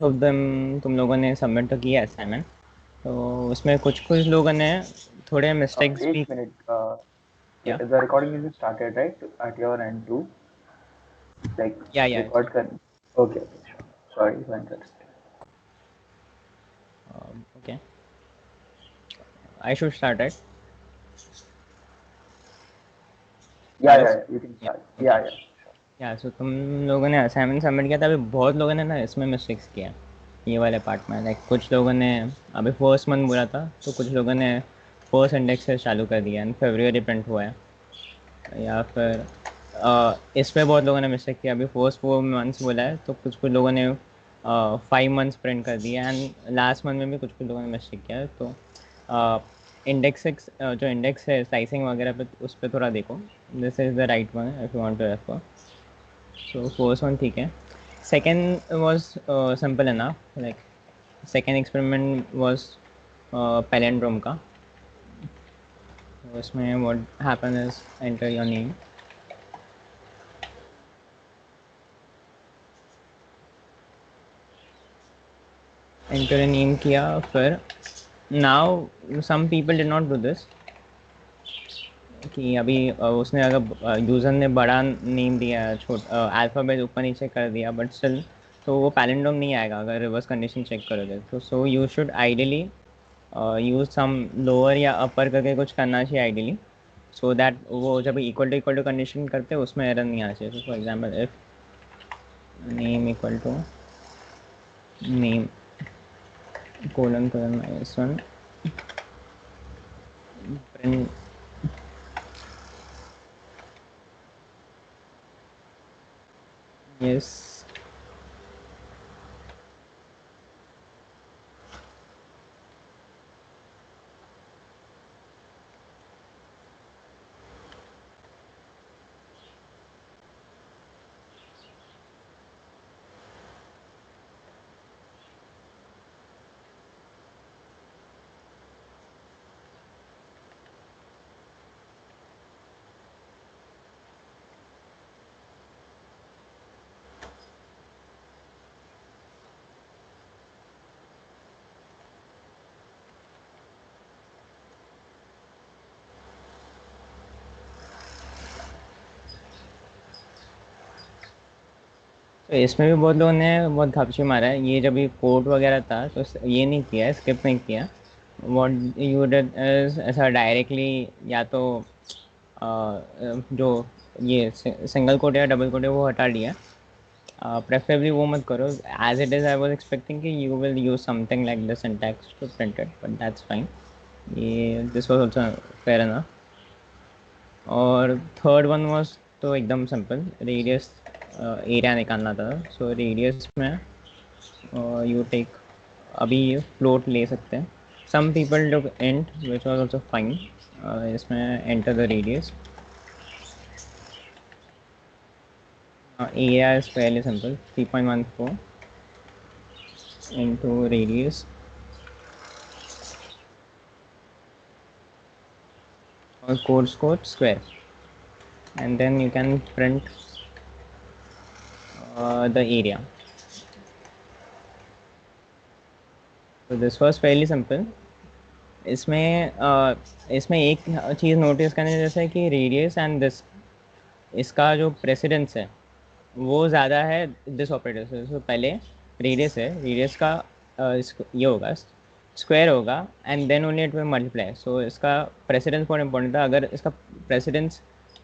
Of them तुम लोगों ने सबमिट तो किया असाइनमेंट, तो उसमें कुछ कुछ लोगों ने थोड़े मिस्टेक्स एक भी मिनट, किया। the recording is started right at your end too, like या record कर. Okay, okay, sure. Sorry for interrupting. Okay, I should start right. Yeah, hello. yeah, yeah, you can या start. Okay, Yeah, yeah, sure. या सो तुम लोगों ने assignment submit किया था। अभी बहुत लोगों ने ना इसमें मिस्टेक्स किया, ये वाले पार्ट में। लाइक कुछ लोगों ने अभी फर्स्ट मंथ बोला था, तो कुछ लोगों ने फर्स्ट इंडेक्स से चालू कर दिया एंड फरवरी प्रिंट हुआ है। या फिर इस पे बहुत लोगों ने मिस्टेक किया। अभी फर्स्ट 4 मंथ्स बोला है, तो कुछ कुछ लोगों ने 5 मंथ्स प्रिंट कर दिया एंड लास्ट मंथ में भी कुछ कुछ लोगों ने मिस्टेक किया है। तो इंडेक्स जो इंडेक्स है स्लाइसिंग वगैरह पे, उस पर थोड़ा देखो। This is the right one if you want to refer. So first one ठीक है। Second was simple enough. Like second experiment was palindrome का। उसमें what happen is enter your name, enter a name किया। फिर now some people did not do this, कि अभी उसने अगर यूज़र ने बड़ा नेम दिया है, छोटा अल्फ़ाबेट ऊपर नीचे कर दिया, बट स्टिल तो वो पैलिंड्रोम नहीं आएगा अगर रिवर्स कंडीशन चेक करोगे तो। So you should ideally use some lower या अपर करके कुछ करना चाहिए आइडियली, सो दैट वो जब इक्वल टू कंडीशन करते हैं उसमें एरर नहीं आना चाहिए। For example if name equal to name colon colon minus one print yes. तो इसमें भी बहुत लोगों ने बहुत घपची मारा है। ये जब ये कोड वगैरह था तो ये नहीं किया, स्किप नहीं किया। व्हाट यू डिड इज ऐसा डायरेक्टली, या तो जो ये सिंगल कोड या डबल कोड है वो हटा दिया। प्रेफरेबली वो मत करो। As it is I was expecting कि you will use something like the syntax to print it, but that's fine. ये this was also fair enough. और थर्ड वन वाज तो एकदम सिंपल, रेडियस एरिया निकालना था। सो रेडियस में you take, अभी ये फ्लोट ले सकते हैं। Some people took int which was also fine. इसमें enter the radius. Area is fairly simple, 3.14 into radius or course code square, and then you can print the area. So this was fairly simple. इसमें एक चीज़ notice करने जैसे कि radius and this, इसका जो precedence है वो ज़्यादा है दिस ऑपरेटर से। तो पहले रेडियस है, रेडियस का ये होगा स्क्वायर होगा and then only it will multiply. So इसका प्रेसिडेंस बहुत इंपॉर्टेंट था। अगर इसका प्रेसिडेंस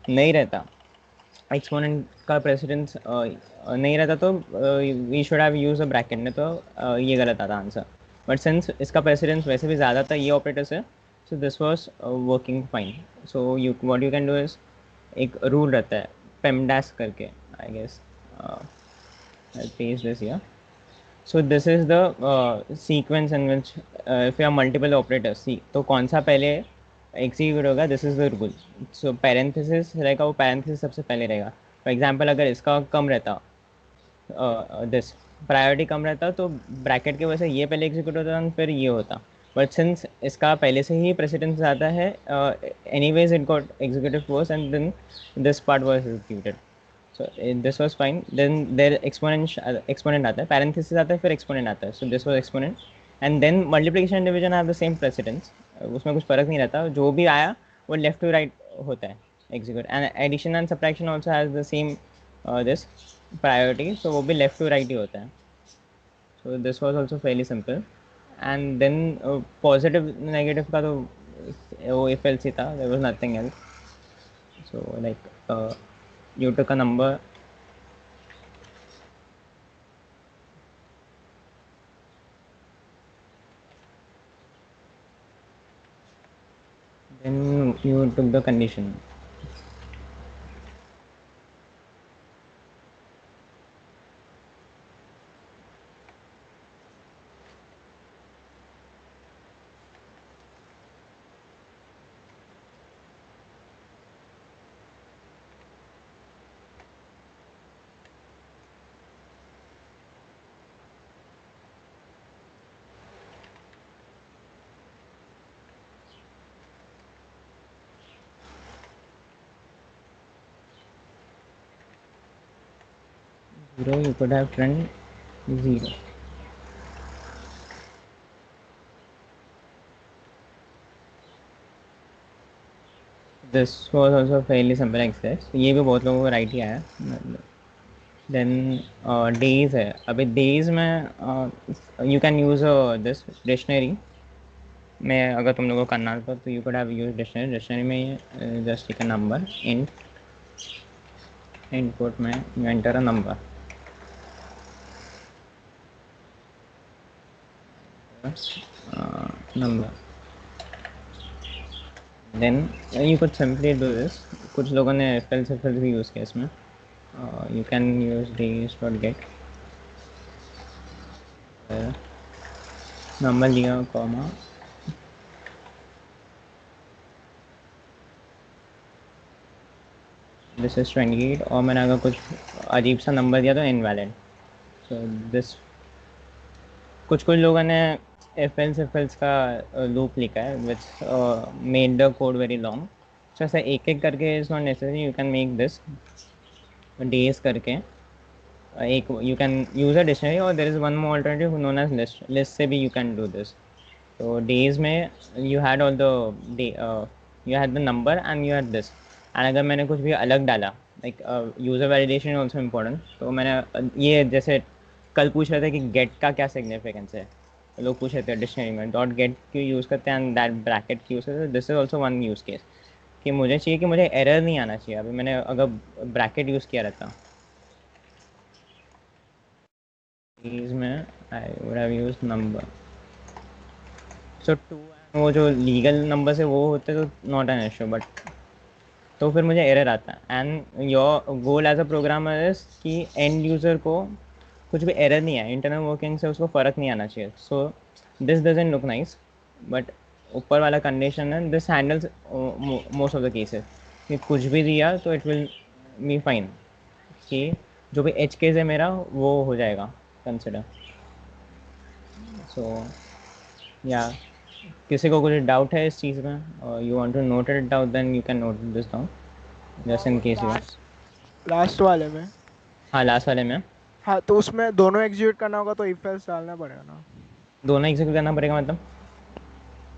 नहीं रहता, एक्सपोनेंट का प्रेसिडेंस नहीं रहता, तो we should have use a bracket में, तो ये गलत आता आंसर। बट सिंस इसका प्रेसिडेंस वैसे भी ज़्यादा था ये ऑपरेटर से, so this was working fine. So you what you can do is, एक रूल रहता है पेमडैस करके, I guess I paste this here. So this is the sequence in which if you are multiple operators, see तो कौन सा पहले एग्जीक्यूट होगा, this is the rule. So parenthesis रहेगा, वो पैरेंथेसिस सबसे पहले रहेगा। फॉर एग्जांपल अगर इसका कम रहता, दिस प्रायोरिटी कम रहता, तो ब्रैकेट की वजह से ये पहले एग्जीक्यूट होता फिर ये होता। बट सिंस इसका पहले से ही प्रेसिडेंस ज़्यादा है, anyways it got executive first and then this part was executed. So this was fine. Then their exponent आता है, parenthesis आता है, फिर exponent आता है. So this was exponent. And then multiplication and division have the same precedence. उसमें कुछ फर्क नहीं रहता, जो भी आया वो left to right होता है execute. And addition and subtraction also has the same this priority. So वो भी left to right ही होता है. So this was also fairly simple. And then positive negative का तो वो if else ही था. There was nothing else. So like you took a number. Then you took the condition. Zero, you could have written 0. This was also fairly simple exercise. ये भी बहुत लोगों को right ही आया. Then days है. अभी days में you can use this dictionary में अगर तुम लोगों को करना था तो you could have used dictionary. Dictionary में just take a number int input में you enter a number. Number. Then you could simply do this. कुछ लोगों ने if else भी यूज़ किया इसमें. You can use days.get number लिया comma this is 28 और मैंने अगर कुछ अजीब सा नंबर दिया तो invalid. So this कुछ लोगों ने if else का लूप लिखा है which made the code very long. So ऐसा एक करके is not necessary. You can make this days करके एक you can use a dictionary or there is one more alternative known as list से भी you can do this. So days में you had all the day you had the number and you had this. And अगर मैंने कुछ भी अलग डाला like user validation is also important. तो मैंने ये जैसे कल पूछ रहे थे कि get का क्या significance है, लोग पूछ रहे थे डिक्शनरी में डॉट गेट क्यों यूज़ करते हैं एंड दैट ब्रैकेट क्यों यूज़ करते हैं. This is also one use case कि मुझे चाहिए कि मुझे एरर नहीं आना चाहिए. अभी मैंने अगर ब्रैकेट यूज़ किया रहता में I would have used number. So to वो जो लीगल नंबर से वो होते तो नॉट एन इशू बट तो फिर मुझे एरर आता है. And your goal as a programmer is कि एंड यूज़र को कुछ भी एरर नहीं है, इंटरनल वर्किंग से उसको फ़र्क नहीं आना चाहिए. So this doesn't look nice but ऊपर वाला कंडीशन है this handles most of the cases कि कुछ भी दिया तो इट विल बी फाइन कि जो भी एच केस है मेरा वो हो जाएगा कंसिडर. सो या किसी को कुछ डाउट है इस चीज़ में और you want to note it down then you can note this down just in case you. Last वाले में. हाँ लास्ट वाले में. हाँ तो उसमें दोनों एग्जीक्यूट करना होगा तो इफ एल्स डालना पड़ेगा ना. दोनों एग्जीक्यूट करना पड़ेगा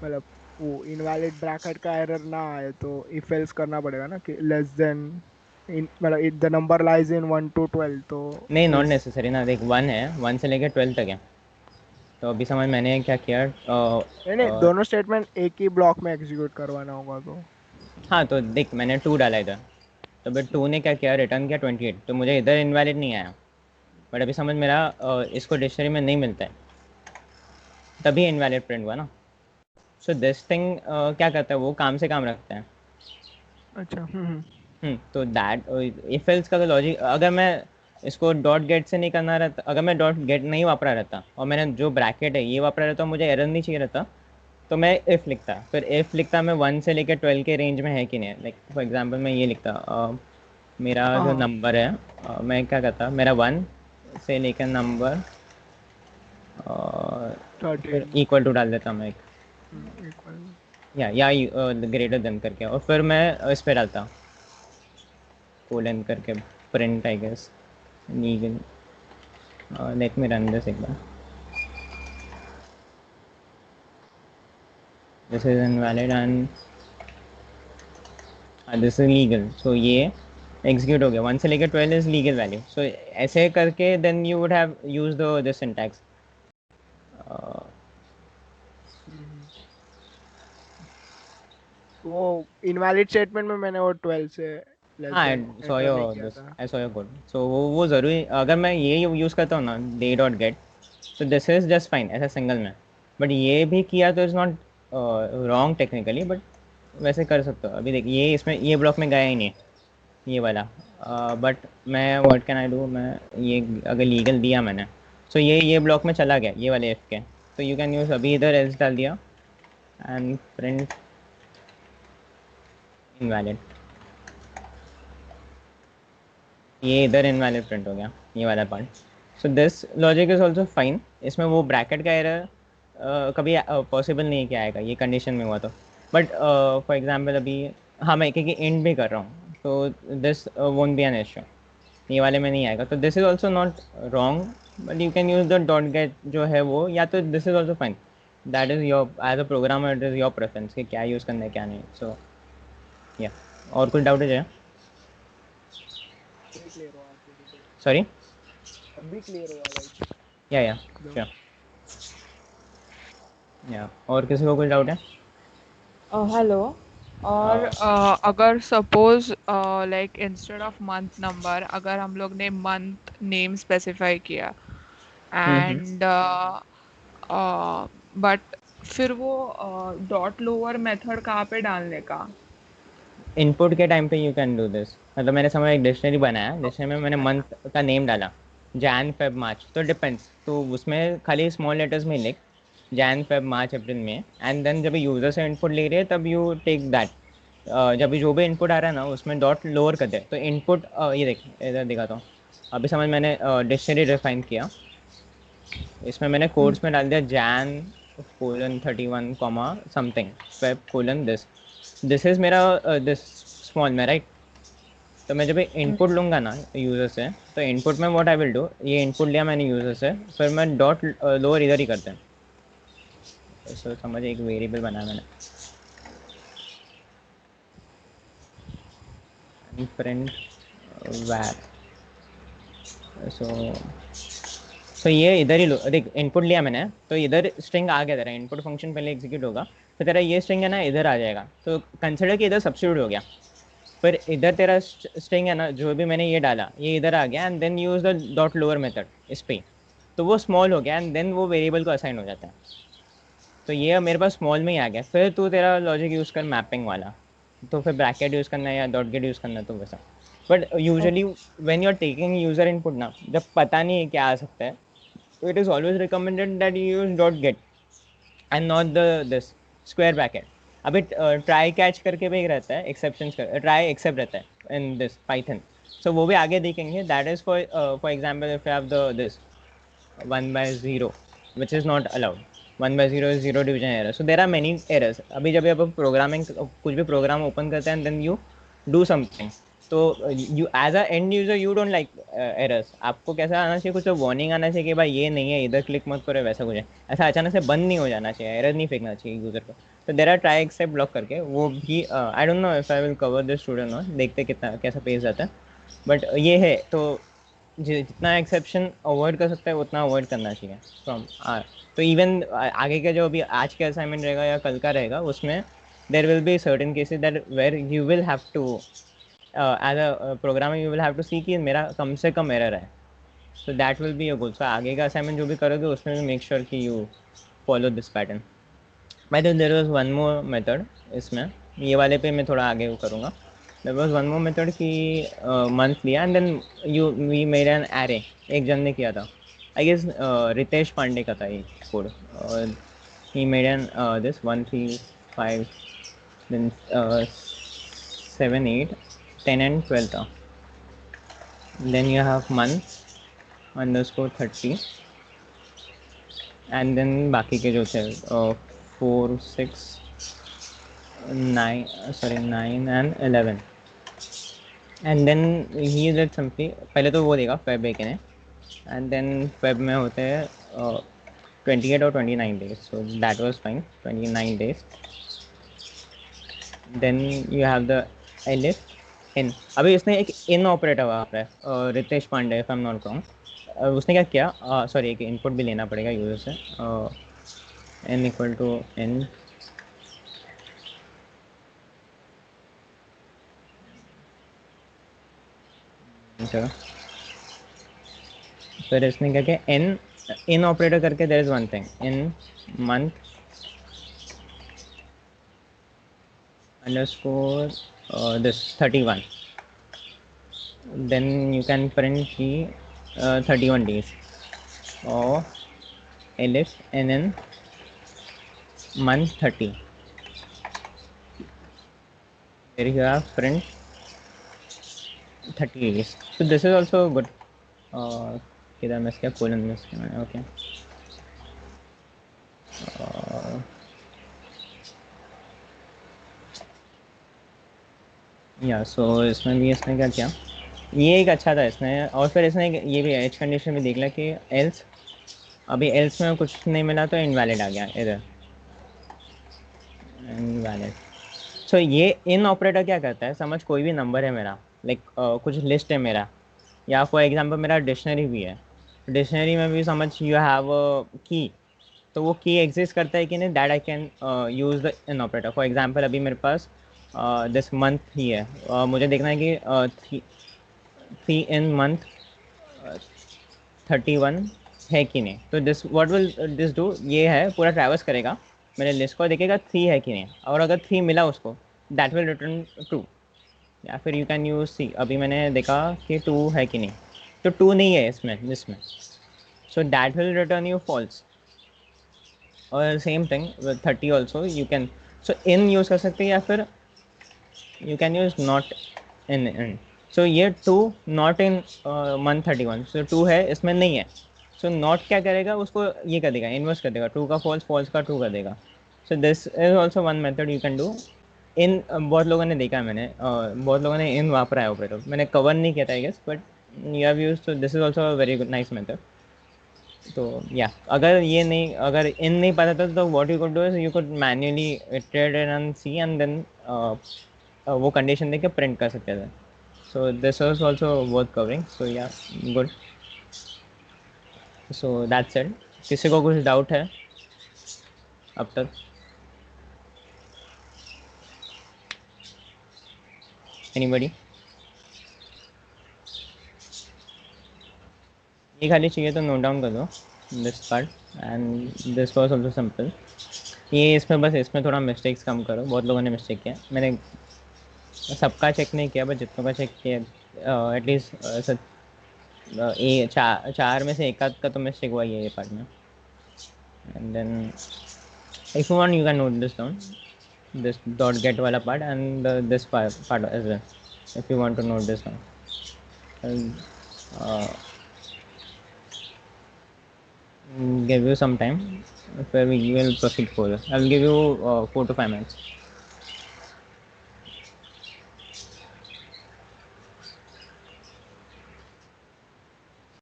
मतलब वो इनवैलिड ब्रैकेट का एरर ना आए तो इफ एल्स करना पड़ेगा ना कि लेस देन मतलब the number lies in 1 to 12 तो नहीं नॉट नेसेसरी ना. देख 1 है 1 से लेकर 12 तक है तो अभी समझ मैंने क्या किया. नहीं दोनों स्टेटमेंट एक ही ब्लॉक में एग्जीक्यूट करवाना होगा तो. हाँ तो देख मैंने 2 डाला इधर तो बट 2 ने क्या किया रिटर्न किया 28 तो मुझे इधर इनवैलिड नहीं आया बट अभी समझ मेरा इसको डिक्शनरी में नहीं मिलता है तभी इनवैलिड प्रिंट हुआ ना. सो दिस थिंग क्या करता है वो काम से काम रखता है. अच्छा. तो दैट इफ एल्स का तो लॉजिक अगर मैं इसको डॉट गेट से नहीं करना रहता, अगर मैं डॉट गेट नहीं वापरा रहता और मैंने जो ब्रैकेट है ये वापरा रहता मुझे एरर नहीं चाहिए रहता तो मैं इफ़ लिखता. फिर इफ़ लिखता मैं 1 से लेकर 12 के रेंज में है कि नहीं. लाइक फॉर एग्जांपल मैं ये लिखता मेरा जो नंबर है मैं क्या करता मेरा 1 से लेकर नंबर फिर इक्वल टू डाल देता मैं एक या ग्रेटर देन करके और फिर मैं इस पर डालता कोलन करके print I guess legal. Let me run this एक बार. This is invalid and this is legal. So ये execute हो गया. 1 से लेकर 12 is legal value. So ऐसे करके then you would have used the syntax. वो इनवैलिड स्टेटमेंट में मैंने वो 12 से लेस हाँ, देन I saw एंटर नहीं your किया this. था. I saw your code. So वो ज़रूरी अगर मैं ये यूज़ करता हूँ ना day dot get, so this is just fine ऐसा सिंगल में. बट ये भी किया तो is not wrong technically, but वैसे कर सकते हो. अभी देख ये इसमें ये ब्लॉक में गया ही नहीं ये वाला. बट मैं व्हाट कैन आई डू, मैं ये अगर लीगल दिया मैंने, सो ये ब्लॉक में चला गया ये वाले एफ के. तो यू कैन यूज़ अभी इधर एल्स डाल दिया एंड प्रिंट इनवैलिड. ये इधर इनवैलिड प्रिंट हो गया ये वाला part. So this logic is also fine. इसमें वो ब्रैकेट का एरर कभी पॉसिबल नहीं कि आएगा ये कंडीशन में हुआ तो. बट फॉर एग्जांपल अभी हाँ मैं क्योंकि एंड भी कर रहा हूँ तो this won't be an issue. ये वाले में नहीं आएगा. तो this is also not wrong, but you can use the dot get जो है वो, या तो this is also fine. That is your as a programmer it is your preference कि क्या यूज़ करना है क्या नहीं. सो या और कुछ डाउट है? क्लियर हुआ आपको? सॉरी. अभी क्लियर हुआ लाइक. या श्योर. या और किसी को कुछ डाउट है? हेलो. और अगर suppose like instead of month number अगर हम लोग ने मंथ नेम स्पेसिफाई किया एंड बट फिर वो डॉट लोअर मेथड कहाँ पे डालने का? इनपुट के टाइम पे यू कैन डू दिस. मतलब मैंने समय एक डिक्शनरी बनाया, डिक्शनरी में मैंने मंथ का नेम डाला जैन फेब मार्च. तो डिपेंड्स, तो उसमें खाली स्मॉल लेटर्स में लिख जैन फेब मार्च अप्रैल में, एंड देन जब यूज़र से इनपुट ले रहे हैं तब यू टेक दैट. जब भी जो भी इनपुट आ रहा है ना उसमें डॉट लोअर कर दे. तो इनपुट ये देख इधर दिखाता हूँ. अभी समझ मैंने डिक्शनरी डिफाइन किया. इसमें मैंने कोड्स में डाल दिया Jain :31 comma something Feb colon this is मेरा दिस स्मॉल में राइट. तो मैं जब इनपुट लूँगा ना यूज़र से, तो इनपुट में व्हाट आई विल डू, ये इनपुट लिया मैंने यूज़र से, फिर मैं डॉट लोअर इधर ही करते हैं. तो समझ एक वेरिएबल बनाया मैंने प्रिंट वैर. सो ये इधर ही लो. देख इनपुट लिया मैंने तो इधर स्ट्रिंग आ गया. तेरा इनपुट फंक्शन पहले एग्जीक्यूट होगा तो तेरा ये स्ट्रिंग है ना इधर आ जाएगा. तो कंसिडर कि इधर सब्स्टिट्यूट हो गया. फिर इधर तेरा स्ट्रिंग है ना जो भी मैंने ये डाला ये इधर आ गया, and then use the dot lower method इस पे. तो वो स्मॉल हो गया एंड देन वो वेरिएबल को असाइन हो जाता है. तो ये मेरे पास स्मॉल में ही आ गया. फिर तू तेरा लॉजिक यूज़ कर मैपिंग वाला, तो फिर ब्रैकेट यूज़ करना है या डॉट गेट यूज़ करना है तो वैसा. But usually when you are taking user input ना, जब पता नहीं है क्या आ सकता है, तो it is always recommended that you use dot gate and not the this square bracket. अभी ट्राई कैच करके भी एक रहता है, एक्सेप्शन ट्राई एक्सेप्ट रहता है इन दिस पाइथन. सो वो भी आगे देखेंगे. That is for example if you have the this 1/0 which is not allowed. 1/0 is zero division error. So there are many errors. अभी जब आप प्रोग्रामिंग कुछ भी प्रोग्राम ओपन करते हैं देन यू डू समथिंग, तो you as a end user you don't like errors. आपको कैसा आना चाहिए, कुछ वार्निंग आना चाहिए कि भाई ये नहीं है इधर क्लिक मत करो, वैसा कुछ है. ऐसा अचानक से बंद नहीं हो जाना चाहिए, एरर नहीं फेंकना चाहिए यूज़र को. तो there are try except block करके वो भी. I don't know if I will cover this student not, देखते कितना कैसा पेज आता है. बट ये है तो जितना एक्सेप्शन अवॉइड कर सकता है उतना अवॉइड करना चाहिए फ्रॉम. तो इवन आगे का जो अभी आज का असाइनमेंट रहेगा या कल का रहेगा उसमें there will be certain cases that where you will have to as a programmer you will have to see कि मेरा कम से कम एरर है. So that will be a goal. So आगे का असाइनमेंट जो भी करोगे उसमें भी मेक श्योर कि you follow this pattern. By the way there was one more method इसमें, ये वाले पे मैं थोड़ा आगे करूँगा. There was one more method कि मंथ लिया and then we made an array. एक जन ने किया था आई गेस रितेश पांडे का था ये कोड. He made an this 1 3 5 then 7 8 10 and 12 था. Then you have month _30 and then बाकी के जो थे 4 6 9 and 11. And then he did simply, पहले तो वो देगा फेब एक ने, एंड देन फेब में होते हैं 28 और 29 days, so that was fine, 29 days. Then you have the elif in. अभी इसने एक इन ऑपरेटर वहाँ पे Ritesh Pandey, if I am not wrong, उसने क्या किया, सॉरी एक इनपुट भी लेना पड़ेगा यूजर से, n इक्वल टू n, फिर इसने क्या किया, n इन ऑपरेटर करके there is one thing, in month underscore this 31, then you can print the 31 days, or elif nn month 30, here you have print 30 days. So this is also good. किधर miss किया, colon miss किया मैंने, okay. या सो इसमें भी इसने क्या किया, ये एक अच्छा था इसने, और फिर इसने ये भी एज कंडीशन में देख लिया कि एल्स, अभी एल्स में कुछ नहीं मिला तो इनवैलिड आ गया इधर, इनवैलिड. सो ये इन ऑपरेटर क्या करता है, समझ कोई भी नंबर है मेरा, लाइक कुछ लिस्ट है मेरा, या फॉर एग्जांपल मेरा डिक्शनरी भी है, डिक्शनरी में भी समझ यू हैव की, तो वो की एग्जिस्ट करता है कि नहीं, that I can use the in operator. For example अभी मेरे पास दिस मंथ ही है, मुझे देखना है कि थी इन मंथ 31 है कि नहीं, तो this what will this do, ये है पूरा ट्रैवर्स करेगा मेरे लिस्ट को, देखेगा 3 है कि नहीं, और अगर 3 मिला उसको, दैट विल रिटर्न 2, या फिर यू कैन यूज सी, अभी मैंने देखा कि 2 है कि नहीं, तो 2 नहीं है इसमें, so that will return you false. और same thing with 30 also you can, so in use कर सकते हैं, या फिर you can use not in. So ये 2 नॉट इन मंथ 31, सो 2 है इसमें नहीं है, सो नॉट क्या करेगा, उसको ये कर देगा, इन्वर्स कर देगा, 2 का फॉल्स, फॉल्स का 2 कर देगा. So this is also one method you can do. इन बहुत लोगों ने देखा है मैंने, बहुत लोगों ने इन वापरा है ऑपरेटर, मैंने कवर नहीं किया था I guess, but you have used, so this is also a very good nice method. तो या अगर ये नहीं, अगर इन नहीं पता था तो what you could do is you could manually iterate and see, and then वो कंडीशन देके प्रिंट कर सकते थे. So this was also worth covering, so yeah good. So that's it. किसी को कुछ डाउट है अब तक? एनीबॉडी? ये खाली चाहिए तो नोट डाउन कर दो this part, and this was also simple. ये इसमें बस इसमें थोड़ा मिस्टेक्स कम करो, बहुत लोगों ने मिस्टेक किया, मैंने सबका चेक नहीं किया, बट जितनों का चेक किया एटलीस्ट ये चार में से एक आध का तो मिस्टेक हुआ ये पार्ट में. And then if you want you can note this down, this dot get वाला part, and this part as well, if you want to note this down. And give you some time, where we will proceed further. I will give you 4 to 5 minutes.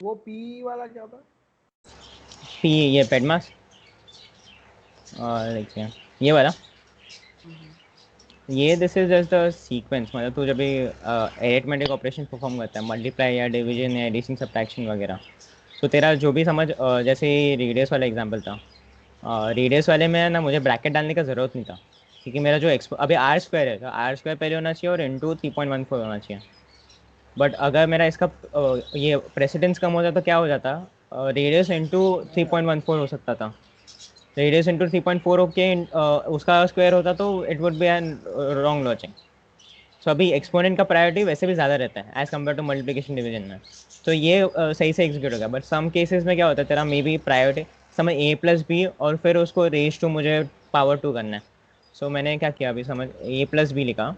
वो P वाला क्या था? P ये pedmas, और देखिए ये वाला, ये this is just the sequence, मतलब तू जब भी अरिथमेटिक ऑपरेशन परफॉर्म करता है, मल्टीप्लाई या डिवीजन या एडिशन सब्ट्रैक्शन वगैरह, तो तेरा जो भी समझ, जैसे रेडियस वाला एग्जांपल था, रेडियस वाले में ना मुझे ब्रैकेट डालने का ज़रूरत नहीं था, क्योंकि मेरा जो अभी आर स्क्वायर है, तो आर स्क्वायर पहले होना चाहिए और इंटू 3.14 होना चाहिए. बट अगर मेरा इसका ये प्रेसिडेंस कम हो जाता तो क्या हो जाता, रेडियस इंटू 3.14 हो सकता था, रेडियस इंटू 3.4 ओके, उसका स्क्वायर होता तो it would be an wrong logic. So अभी एक्सपोनेंट का प्रायोरिटी वैसे भी ज़्यादा रहता है as compared to multiplication division में, तो ये सही से एग्जीक्यूट होगा. बट सम केसेस में क्या होता है, तेरा मे बी प्रायोरिटी समझ a प्लस बी, और फिर उसको रेज टू मुझे पावर 2 करना है. सो मैंने क्या किया, अभी समझ a प्लस बी लिखा,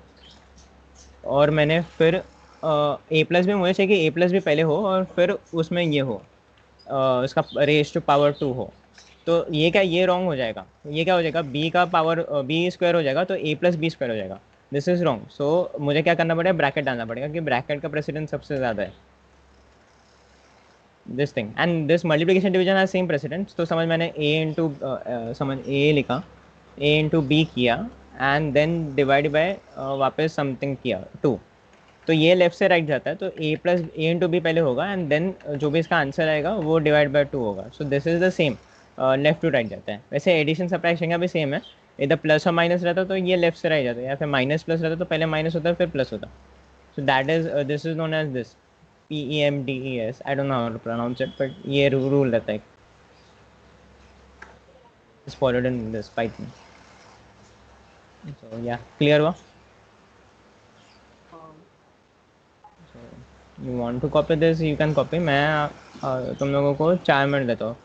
और मैंने फिर a प्लस बी मुझे चाहिए कि a प्लस बी पहले हो और फिर उसमें ये हो, इसका रेज टू पावर 2 हो. तो ये क्या, ये रॉन्ग हो जाएगा, ये क्या हो जाएगा, b का पावर b स्क्वायर हो जाएगा, तो a प्लस बी स्क्वायर हो जाएगा. This is wrong. सो मुझे क्या करना पड़ेगा, ब्रैकेट डालना पड़ेगा कि ब्रैकेट का प्रेसिडेंस सबसे ज़्यादा है. This thing and this multiplication division has same precedence. तो समझ मैंने ए इंटू समझ ए लिखा, ए इंटू बी किया एंड देन डिवाइड बाय वापस समथिंग किया 2. तो ये लेफ्ट से राइट जाता है. तो A plus A into B पहले होगा एंड देन जो भी इसका आंसर आएगा वो डिवाइड बाय 2 होगा. So this is the same. Left to right जाता है. वैसे एडिशन सब्ट्रैक्शन का भी सेम है. इधर प्लस और माइनस रहता तो ये लेफ्ट से राइट जाता है, या फिर माइनस प्लस रहता तो पहले माइनस होता फिर प्लस होता. So that is this is known as this PEMDES. I don't know how to pronounce it, but ये rule रहता है. It's followed in this Python. So yeah, clear हुआ? So you want to copy this, you can copy. मैं तुम लोगों को 4 minute देता हूँ.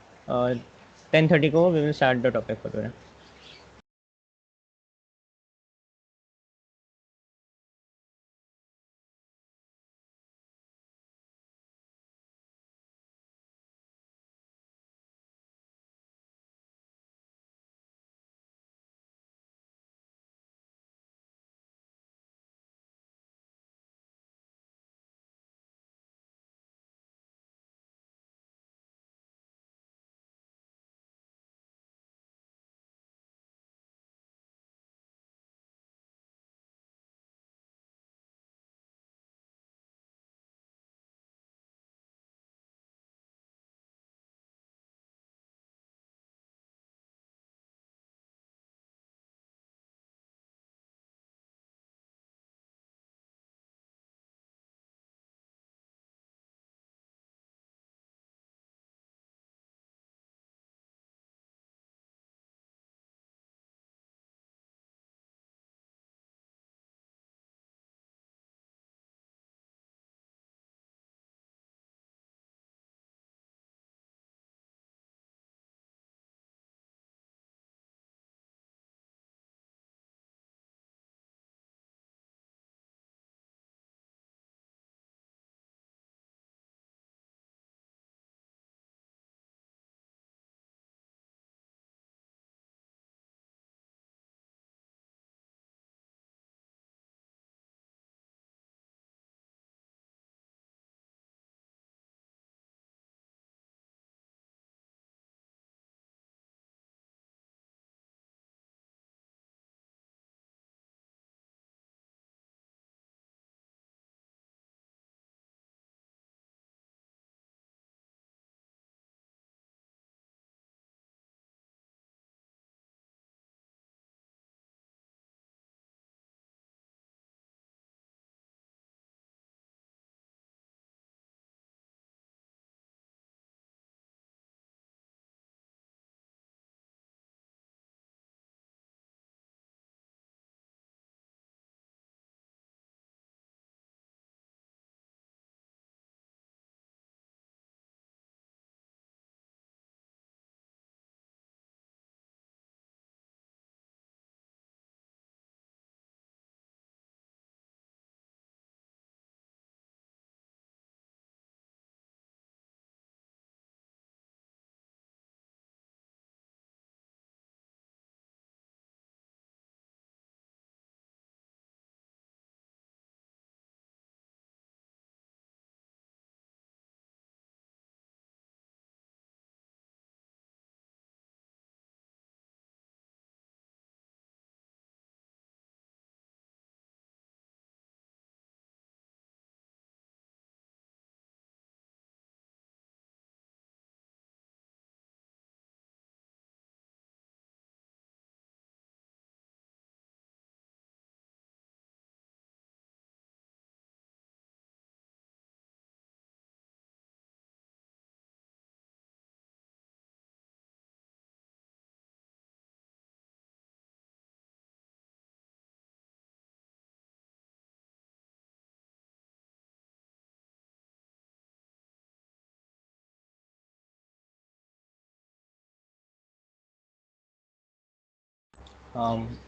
10:30 को we will start the topic for today.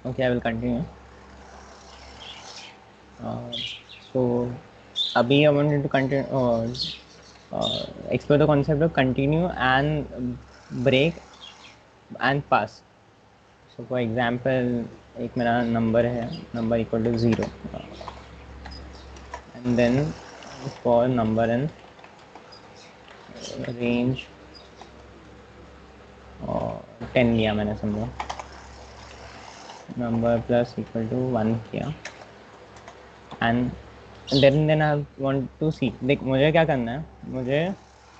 Okay, I will continue. So abhi I wanted to continue explore the concept of continue and break and pass. So for example, एक मेरा number है, number equal to 0, and then for number in range और 10 लिया मैंने, समझो number plus equal to 1 किया, and then I want to see, देख मुझे क्या करना है, मुझे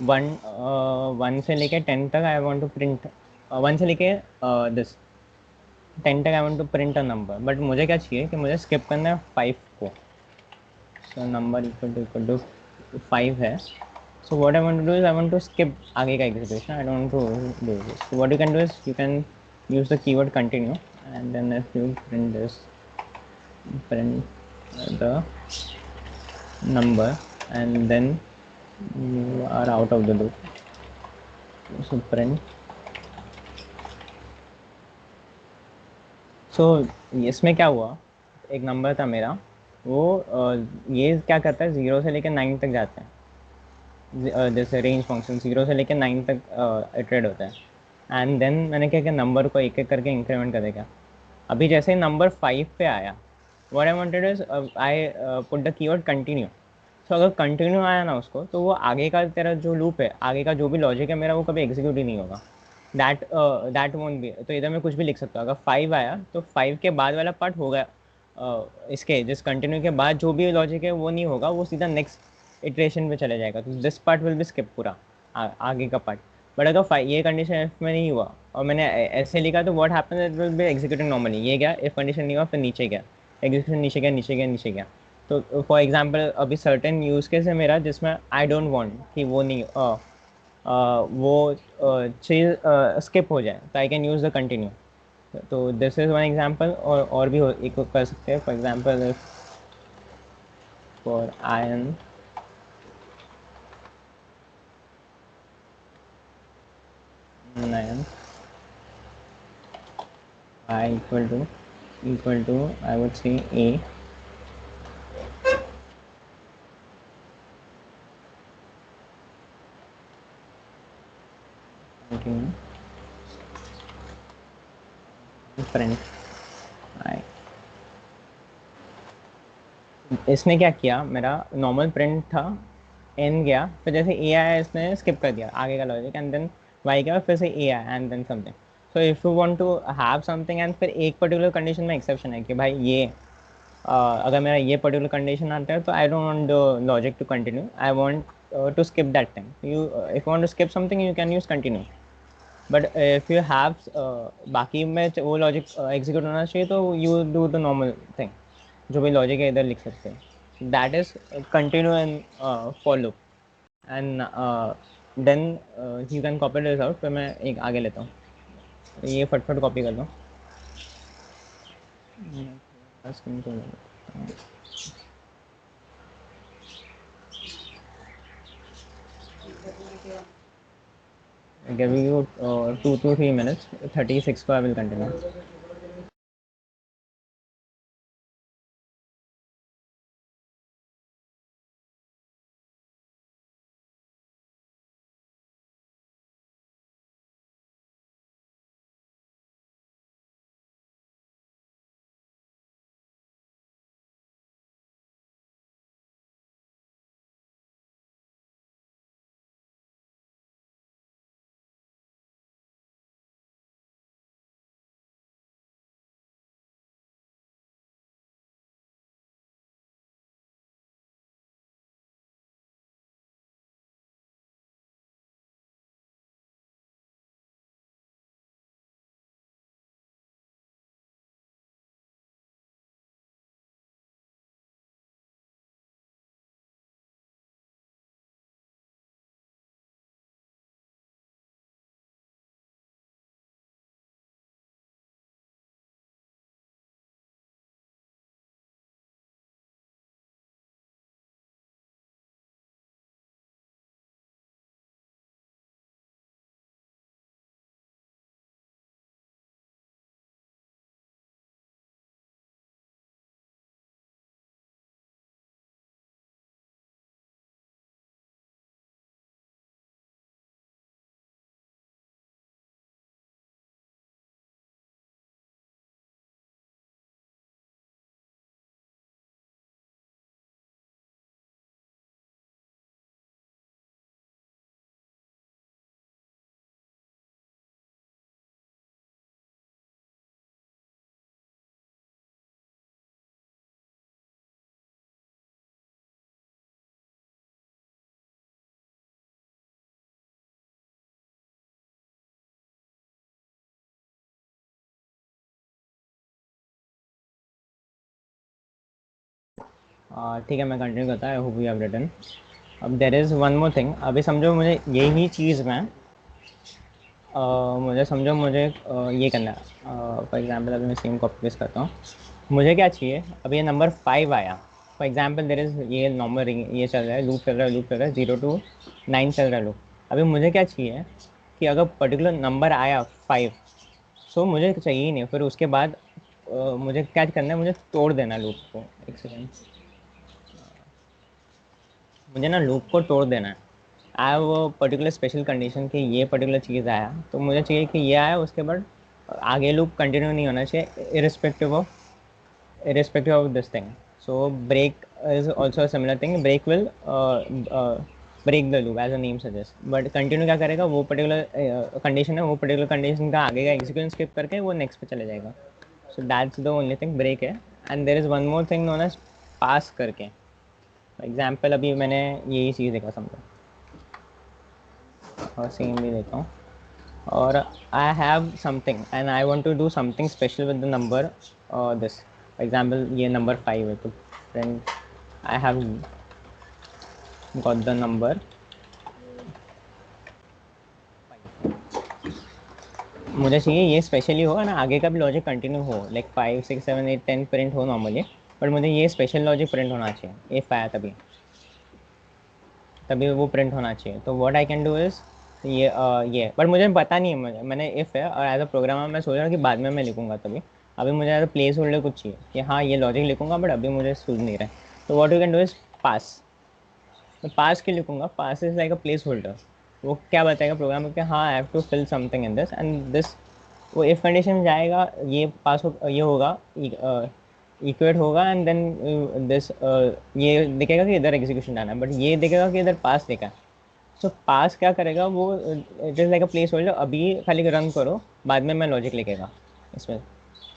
1 से लेके 10 तक आई वांट टू प्रिंट, 1 से लेके दिस 10 तक I want to print a number, but मुझे क्या चाहिए कि मुझे स्किप करना है 5 को, सो नंबर इक्वल टू 5 है, so what I want to do is I want to skip आगे का execution, I don't want to do this. So what you can do is you can use the keyword continue, and then if you print this, print the number, and then you are out of the loop. So print, so इसमें क्या हुआ, एक number था मेरा, वो ये क्या करता है, 0 से लेकर 9 तक जाता है, जैसे रेंज फंक्शन 0 से लेकर 9 तक इटरेट होता है, एंड देन मैंने क्या किया, नंबर को एक एक करके इंक्रीमेंट कर देगा। अभी जैसे ही नंबर 5 पे आया, what I wanted is I put the keyword continue, so अगर कंटिन्यू आया ना उसको, तो वो आगे का तेरा जो लूप है, आगे का जो भी लॉजिक है मेरा, वो कभी एग्जीक्यूट ही नहीं होगा, दैट वोंट बी, तो इधर मैं कुछ भी लिख सकता हूँ, अगर 5 आया तो 5 के बाद वाला पार्ट होगा, इसके जिस कंटिन्यू के बाद जो भी लॉजिक है वो नहीं होगा, वो सीधा नेक्स्ट इटरेशन में चले जाएगा, तो this part will be skip पूरा, आगे का पार्ट। बट अगर ये कंडीशन इफ में नहीं हुआ और मैंने ऐसे लिखा, तो what happens, it will be executing normally, ये गया, इफ कंडीशन नहीं हुआ फिर नीचे गया, एग्जीक्यूशन नीचे गया, नीचे गया, नीचे गया। तो फॉर एग्जांपल अभी सर्टेन यूज़ केस है मेरा जिसमें आई डोंट वांट कि वो नहीं वो चीज़ स्किप हो जाए, तो I can use the continue, तो दिस इज़ वन एग्जांपल, और भी एक कर सकते हैं, for example for I in nine I equal to I would say A, continue, print I, इसने क्या किया, मेरा नॉर्मल प्रिंट था, एन गया, फिर जैसे ए आया इसने स्किप कर दिया आगे का लॉजिक, एंड देन वाई गया, फिर से ए आया, and then something. So if you want to have something, and फिर एक पर्टिकुलर कंडीशन में एक्सेप्शन है कि भाई ये अगर मेरा ये पर्टिकुलर कंडीशन आता है, तो I don't want the logic to continue, I want to skip that time, you if you want to skip something you can use continue, but if you have बाकी में वो लॉजिक एग्जीक्यूट होना चाहिए, तो you do the normal thing, जो भी logic है इधर लिख सकते हैं, that is continue and for loop, and then you can copy this out, फिर मैं एक आगे लेता हूँ, ये फटफट कॉपी कर लो। Give you 2 to 3 minutes, 36 को I will continue. ठीक है, मैं कंटिन्यू करता हूँ। I hope you have written. अब there is one more thing. अभी समझो मुझे यही चीज़ में मुझे समझो मुझे ये करना है। फॉर एग्जांपल अभी मैं सेम कॉपी पेस्ट करता हूँ। मुझे क्या चाहिए, अब ये नंबर 5 आया। फॉर एग्जांपल देयर इज़ ये नॉर्मल रिंग, ये चल रहा है, लूप चल रहा है, लूप चल रहा है, 0 to 9 चल रहा है लूप। अभी मुझे क्या चाहिए कि अगर पर्टिकुलर नंबर आया 5, सो मुझे चाहिए ही नहीं। फिर उसके बाद मुझे क्या करना है, मुझे तोड़ देना लूप को। एक सेकेंड, मुझे ना लूप को तोड़ देना है। आया वो पर्टिकुलर स्पेशल कंडीशन कि ये पर्टिकुलर चीज़ आया, तो मुझे चाहिए कि ये आया, उसके बाद आगे लूप कंटिन्यू नहीं होना चाहिए irrespective of this thing. So break is also a similar thing. Break will break the loop as the name suggests. But continue क्या करेगा, वो पर्टिकुलर कंडीशन है, वो पर्टिकुलर कंडीशन का आगे का एग्जीक्यूशन स्किप करके वो नेक्स्ट पे चले जाएगा. So that's the only thing break है. And there is one more thing known as pass करके. एग्जाम्पल अभी मैंने यही चीज़ देखा समझो, और सेम भी देखता हूँ. और I have something and I want to do something special with the number this. For example ये नंबर 5 है, तो friend I have got the number 5. मुझे चाहिए ये स्पेशली हो ना, आगे का भी लॉजिक कंटिन्यू हो, लाइक 5 6 7 8 10 प्रिंट हो नॉर्मली, बट मुझे ये स्पेशल लॉजिक प्रिंट होना चाहिए. इफ आया तभी तभी वो प्रिंट होना चाहिए. तो what I can do is ये बट मुझे पता नहीं है. मैंने इफ़ है, और एज अ प्रोग्रामर मैं सोच रहा हूँ कि बाद में मैं लिखूँगा तभी. अभी मुझे एज अ प्लेस होल्डर कुछ चाहिए कि हाँ ये लॉजिक लिखूँगा, बट अभी मुझे सूझ नहीं रहा है. तो what you can do is pass. मैं पास के लिखूँगा. Pass is like a placeholder. वो क्या बताएगा प्रोग्राम कि हाँ I have to fill something in this and this. वो इफ़ कंडीशन में जाएगा, ये पास ये होगा, इक्वेट होगा, एंड देन दिस ये दिखेगा कि इधर एग्जीक्यूशन डालना है, बट ये दिखेगा कि इधर पास लिखा है. सो पास क्या करेगा वो, it is like a place holder. अभी खाली रन करो, बाद में मैं लॉजिक लिखेगा इसमें.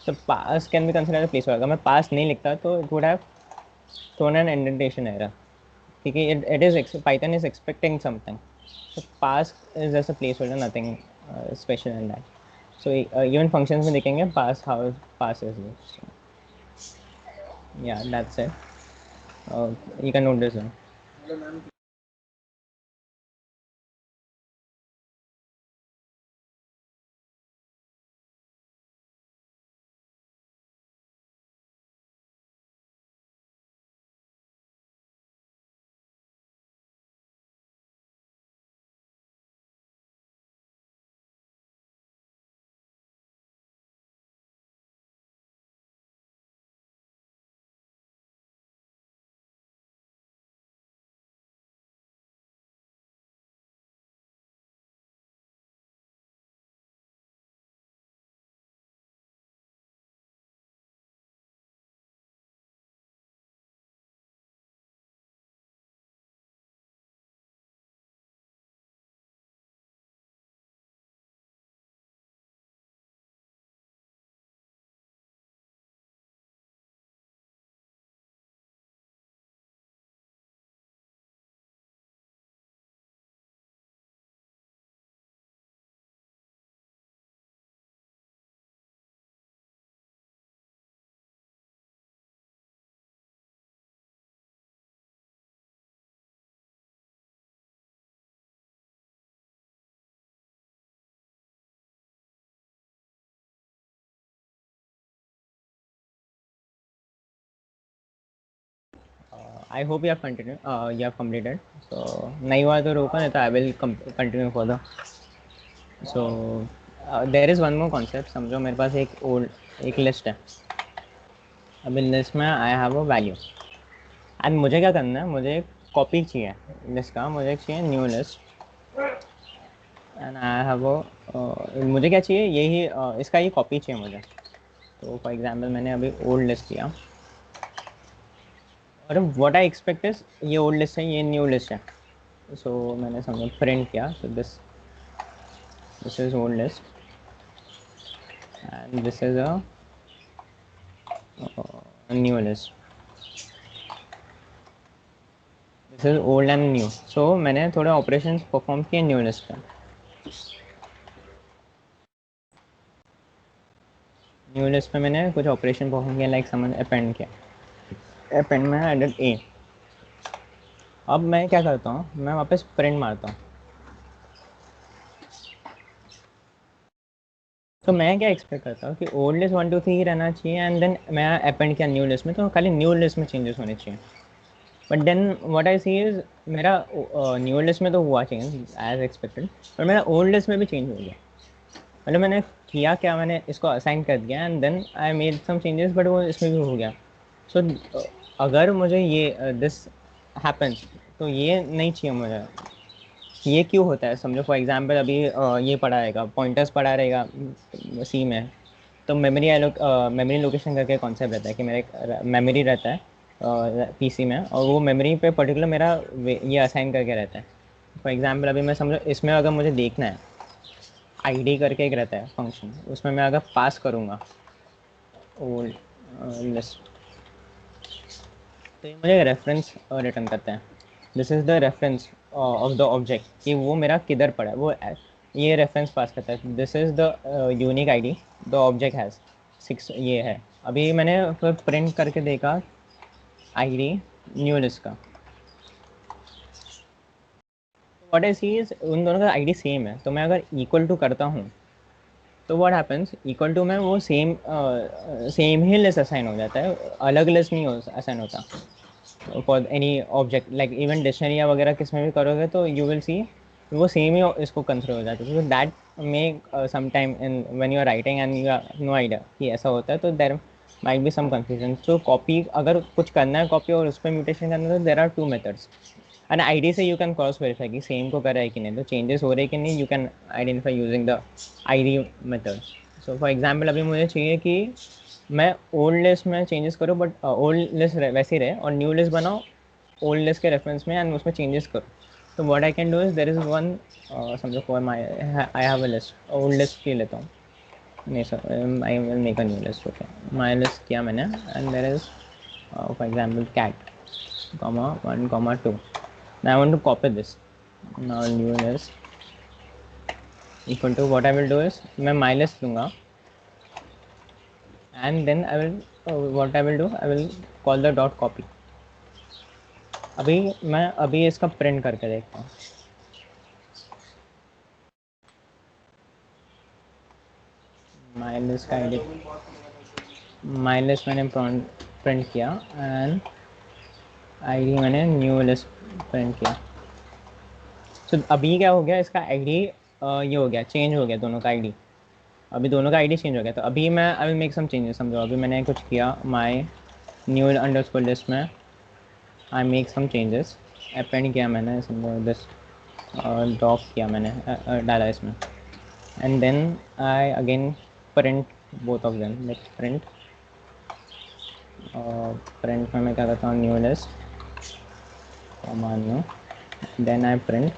तो pass can be consider place होगा. मैं पास नहीं लिखता तो it would have thrown an indentation error, क्योंकि it is Python is expecting something. So pass is just a placeholder, nothing special in that. So even functions में देखेंगे pass, how pass is used. So, yeah, that's it. You can note this down. I hope you have continued. You have completed. So नहीं हुआ तो रोको, नहीं तो I will continue further. So there is one more concept. समझो मेरे पास एक list है. अब इन लिस्ट में I have a value. And मुझे क्या करना है, मुझे एक कॉपी चाहिए लिस्ट का. मुझे चाहिए new list and I have मुझे क्या चाहिए, यही इसका ये कॉपी चाहिए मुझे. तो फॉर एग्जांपल मैंने अभी ओल्ड लिस्ट लिया, और व्हाट आई एक्सपेक्ट इज ये ओल्ड लिस्ट है, ये न्यू लिस्ट है. सो मैंने समझो प्रिंट किया. So this is old list and this is a new list. This is old and new. So मैंने थोड़े ऑपरेशन परफॉर्म किए न्यू लिस्ट पे. न्यू लिस्ट पे मैंने कुछ ऑपरेशन परफॉर्म किया, लाइक समझ अपेंड किया. अपेंड में एडेड ए। अब मैं क्या करता हूँ, मैं वापस प्रिंट मारता हूँ। तो मैं क्या एक्सपेक्ट करता हूँ कि ओल्ड लिस्ट 1 2 3 ही रहना चाहिए, एंड देन मैं अपेंड किया न्यू लिस्ट में, तो खाली न्यू लिस्ट में चेंजेस होने चाहिए। But then what I see is, मेरा न्यू लिस्ट में तो हुआ चेंज एज एक्सपेक्टेड, पर मेरा ओल्ड लिस्ट में भी चेंज हो गया। मतलब मैंने किया क्या, मैंने इसको असाइन कर दिया and then I made some changes, but वो इसमें भी हो गया। सो अगर मुझे ये दिस हैपन्स, तो ये नहीं चाहिए मुझे। ये क्यों होता है समझो, फॉर एग्जांपल अभी ये पड़ा रहेगा, पॉइंटर्स पड़ा रहेगा सी में, तो मेमोरी लोकेशन करके कॉन्सेप्ट रहता है कि मेरा मेमोरी रहता है पीसी में, और वो मेमोरी पे पर्टिकुलर मेरा ये असाइन करके रहता है। फॉर एग्जांपल अभी मैं समझो इसमें अगर मुझे देखना है, आईडी करके एक रहता है फंक्शन, उसमें मैं अगर पास करूँगा ओल्ड लिस्ट, तो ये मुझे रेफरेंस रिटर्न करता है। This is the reference of the object, कि वो मेरा किधर पड़ा है, वो ये रेफरेंस पास करता है। This is the unique ID the object has 6, ये है। अभी मैंने फिर प्रिंट करके देखा आईडी न्यू लिस्ट का, व्हाट आई सी इज उन दोनों का आईडी सेम है। तो मैं अगर इक्वल टू करता हूँ, तो व्हाट हैपेंस, इक्वल टू में वो सेम ही लिस्ट असाइन हो जाता है, अलग लिस्ट नहीं असाइन होता for any object. Like even dictionary वगैरह किस में भी करोगे तो यू विल सी वो सेम ही इसको कंसिडर हो जाता है। So that may some time in when you are writing and you have no idea कि ऐसा होता है, तो there might be some confusion. So copy अगर कुछ करना है कॉपी और उस पर म्यूटेशन करना है, तो there are 2 methods. And ID से यू कैन क्रॉस वेरीफाई कि सेम को कर रहा है कि नहीं, तो चेंजेस हो रहे कि नहीं, you can identify using the ID method. So for example अभी मुझे चाहिए कि मैं ओल्ड लिस्ट में चेंजेस करूँ, बट ओल्ड लिस्ट वैसे ही रहे, और न्यू लिस्ट बनाओ ओल्ड लिस्ट के रेफरेंस में एंड उसमें चेंजेस करो। तो what I can do is, there is one, समझो for my I have a list, old list की लेता हूँ, नहीं sir, I will make a new list. Okay, my list किया मैंने, and there is for example cat comma 1 comma 2. Now I want to copy this. Now new list equal to, what I will do is मैं my list लूँगा, and then I will what I will do, I will call the dot copy. अभी इसका print करके देखता हूँ। my list का ID, my list मैंने print किया एंड आईडी मैंने न्यू लिस्ट प्रिंट किया। सो अभी क्या हो गया, इसका आईडी ये हो गया, चेंज हो गया दोनों का आईडी। अभी दोनों का आईडी चेंज हो गया, तो अभी मैं I will make some changes. समझो अभी मैंने कुछ किया माई न्यू अंडरस्कोर लिस्ट में, I make some changes, append किया मैंने, समझो दिस डॉक किया मैंने, डाला इसमें, and then I again print both of them, like print, print में मैं क्या करता हूँ, new list new, then I print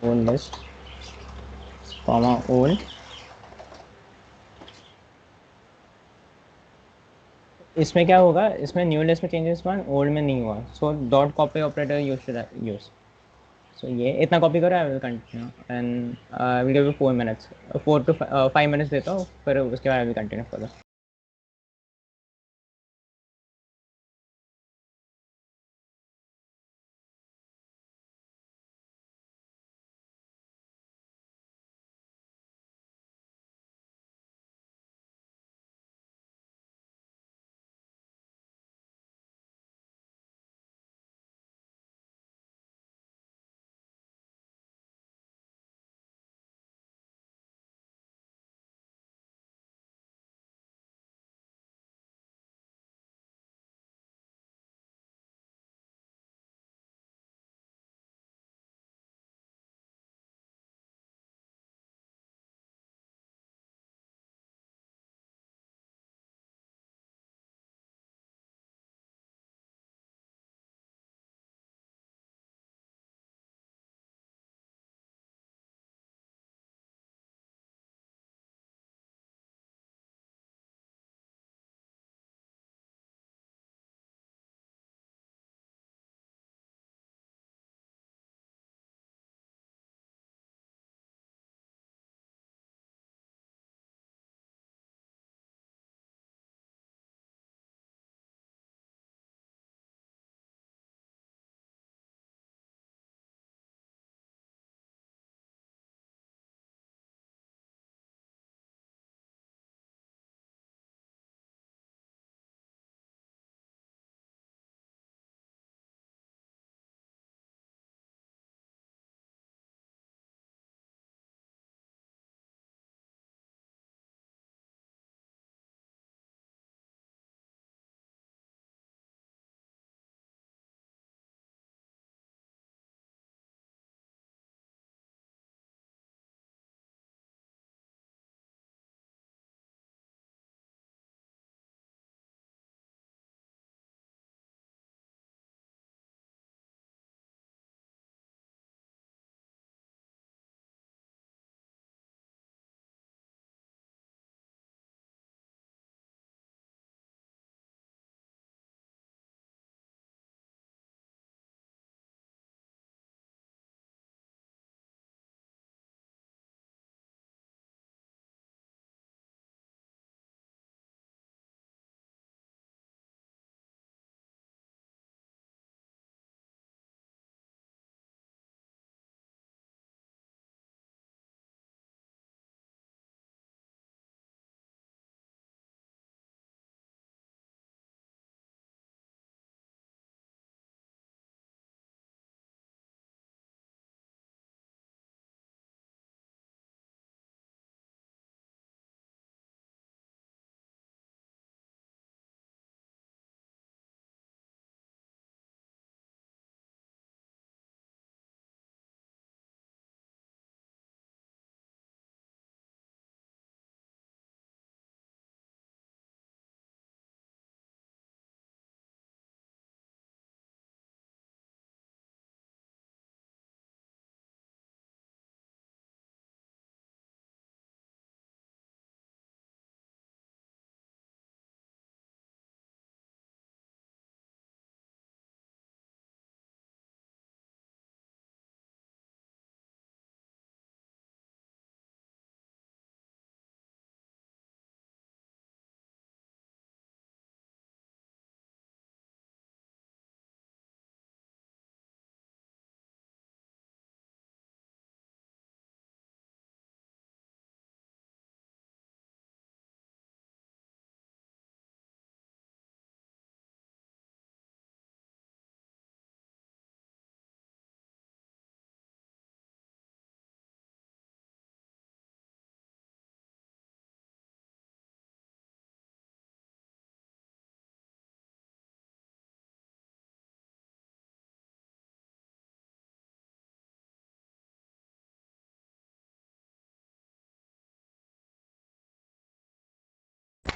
old list old. इसमें क्या होगा, इसमें न्यू लिस्ट में चेंजेस हुआ, ओल्ड में नहीं हुआ, so dot copy operator use. So ये इतना कॉपी करो, I will continue and will give you 4 minutes, 4 to 5 minutes देता हूँ, फिर उसके बाद I will continue further.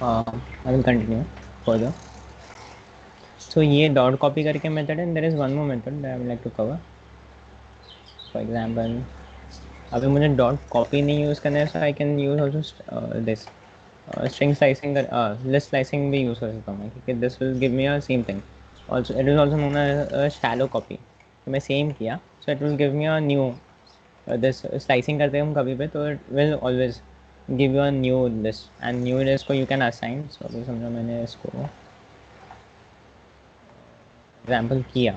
I will continue further. So ये डॉट कॉपी करके मेथड है. There is one more method that I would like to cover. For example अभी मुझे डॉट कॉपी नहीं यूज़ करना है, so I can use also this string slicing. List slicing भी use कर सकता हूँ मैं, क्योंकि this will give me a same thing. Also it is also known as shallow copy. तो मैं सेम किया, so it will give me a new this. Slicing करते हैं हम कभी पे, तो it will always give you a new list, and new list को यू कैन असाइन. सो अभी समझो मैंने इसको example किया,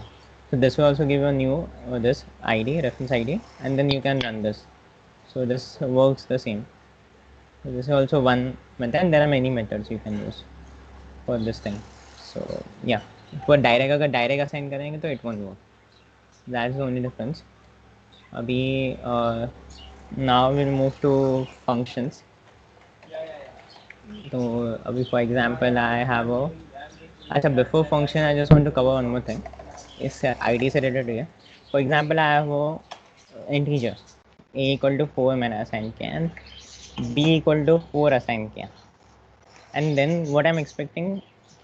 so this will also give you a new this id, reference id, and then you can run this. So this works the same. So this is also one method, and there are many methods you can use for this thing. So yeah, for direct अगर direct assign करेंगे तो it won't work. That's the only difference. अभी now we'll move to functions. तो अभी for example I have a, अच्छा before function I just want to cover one more thing. इस id से related है. For example I have a integer a equal to 4 मैंने assign किया and b equal to 4 assign किया. And then what I'm expecting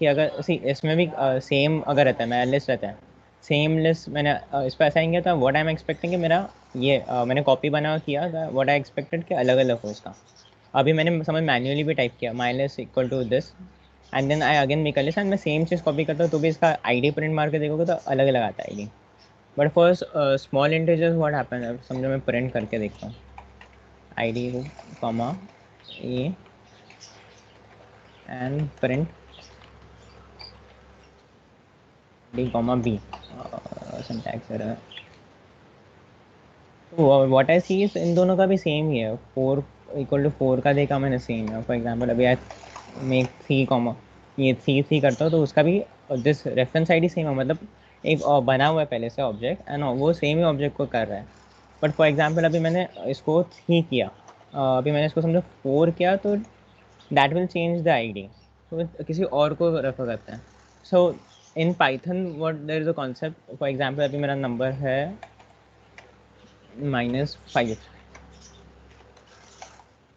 कि अगर सी इसमें भी सेम अगर रहता है, मेरा लिस्ट रहता है, सेम लिस्ट मैंने इस पर असाइन किया था. व्हाट आई एम एक्सपेक्टिंग कि मेरा ये मैंने कॉपी बना किया था, व्हाट आई एक्सपेक्टेड कि अलग अलग हो इसका. अभी मैंने समझ मैन्युअली भी टाइप किया minus equal to this, and then I again make a list, and मैं सेम चीज़ कॉपी करता हूँ तो भी इसका आईडी प्रिंट मार के देखोगे तो अलग अलग आता है ID. But for small integers what happen, समझो मैं प्रिंट करके देखता हूँ ID comma A and print D comma B. Syntax error. What I see is in दोनों का भी सेम ही है. 4 इक्वल टू 4 का देखा मैंने सेम है. फॉर एग्जांपल अभी आई मेक थ्री कॉमा ये थ्री करता हूँ तो उसका भी दिस रेफरेंस आईडी सेम है. मतलब एक बना हुआ है पहले से ऑब्जेक्ट, एंड वो सेम ही ऑब्जेक्ट को कर रहा है. बट फॉर एग्जांपल अभी मैंने इसको थ्री किया, अभी मैंने इसको समझो 4 किया, तो that will change the ID, तो किसी और को रेफर करते हैं. So in Python what there is a concept. For example अभी मेरा नंबर है -5,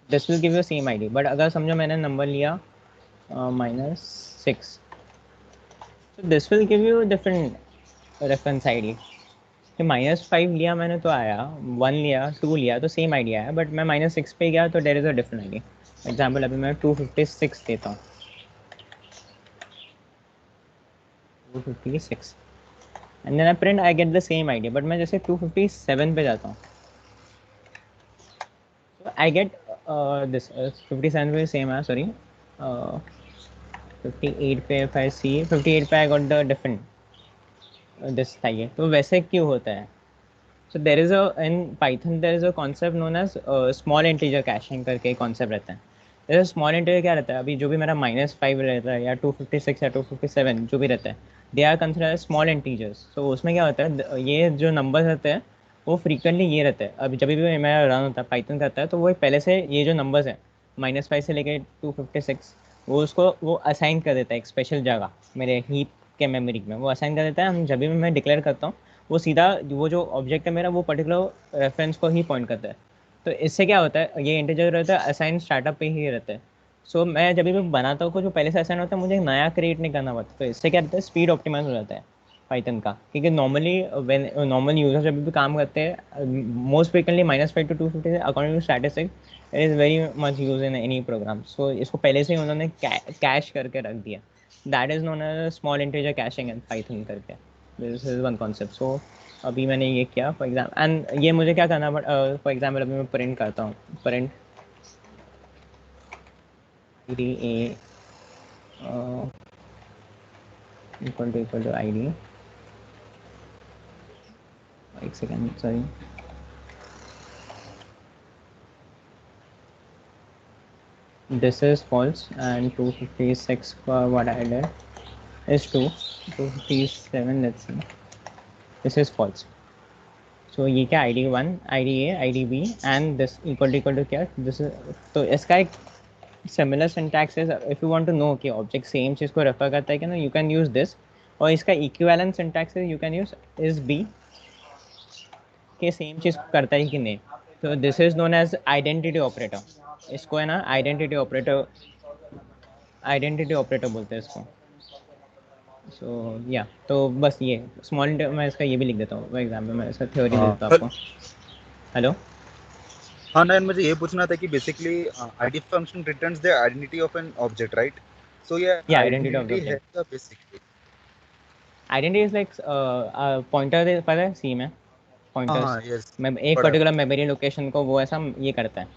this will give you same ID. But अगर समझो मैंने नंबर लिया -6, तो this will give you different reference ID. कि -5 लिया मैंने तो आया, 1 लिया, 2 लिया तो सेम आईडी आया, बट मैं -6 पे गया तो there is a different ID. Example अभी मैं 256 देता हूँ, 256, and then I print, I get the same ID. But मैं जैसे 257 पे जाता हूँ, आई गेट दिस 57 पे सेम है, सॉरी 58 पे. if I see 58 पे I got the different this चाहिए. तो वैसे क्यों होता है? So there is a in Python there is a concept known as small integer caching करके कॉन्सेप्ट रहता है. जैसे स्मॉल इंटीजर क्या रहता है, अभी जो भी मेरा -5 रहता है या 256 या 257 जो भी रहता है, they are consider small integers. तो उसमें क्या होता है, ये जो नंबर रहते हैं वो फ्रीक्वेंटली ये रहता है. अभी जब भी मेरा रन होता है पाइथन करता है, तो वो पहले से ये जो नंबर्स हैं -5 से लेके 256, वो उसको वो असाइन कर देता है एक स्पेशल जगह मेरे हीप के मेमोरी में. वो असाइन कर देता है. हम जब भी मैं डिक्लेयर करता हूँ, वो सीधा वो जो ऑब्जेक्ट है मेरा वो पर्टिकुलर रेफरेंस को ही पॉइंट करता है. तो इससे क्या होता है, ये इंटीजर रहता है असाइन स्टार्टअप पे ही रहता है. सो मैं जब भी बनाता हूँ कुछ जो पहले से असाइन होता है, मुझे नया क्रिएट नहीं करना पड़ता. तो इससे क्या रहता है, स्पीड ऑप्टिमाइज हो जाता है पाइथन का. क्योंकि नॉर्मली व्हेन नॉर्मल यूजर जब भी काम करते हैं, most frequently -5 to 256 according to statistic it is very much use in any program. So इसको पहले से ही उन्होंने कैश करके रख दिया. That is known as small integer caching in Python करके. This is one concept. So अभी मैंने ये किया फॉर एग्जाम्पल, एंड ये मुझे क्या करना पड़ा. फॉर एग्जाम्पल अभी मैं प्रिंट करता हूँ, print id a equal to id. एक second, sorry. This is false, and 256 what I did is 257. Let's see, this is false. So ये क्या id1 id a id b and this equal to क्या, this is. तो इसका एक similar syntax है. If you want to know कि object same चीज़ को रेफर करता है कि ना, यू कैन यूज दिस. और इसका इक्विवेलेंट सिंटैक्स है, you can use is B के सेम चीज़ करता है कि नहीं. तो this is known as identity operator. इसको है ना आइडेंटिटी ऑपरेटर आइडेंटिटी ऑपरेटर बोलते हैं इसको। सो या तो बस ये स्मॉल मैं इसका ये भी लिख देता हूँ एग्जाम्पल में, इसका थ्योरी दे देता हूँ आपको। हेलो। हाँ नयन, मुझे ये पूछना था कि basically ID function returns the identity of an object, right? So ये या आइडेंटिटी ऑफ द आइडेंटिटी है ऑब्जेक्ट। क्या basically? Identity is like pointer, पता है सी में हाँ पॉइंटर्स हाँ, यस, में एक पढ़ा। पर्टिकुलर मेमोरी लोकेशन को वो ऐसा ये करता है।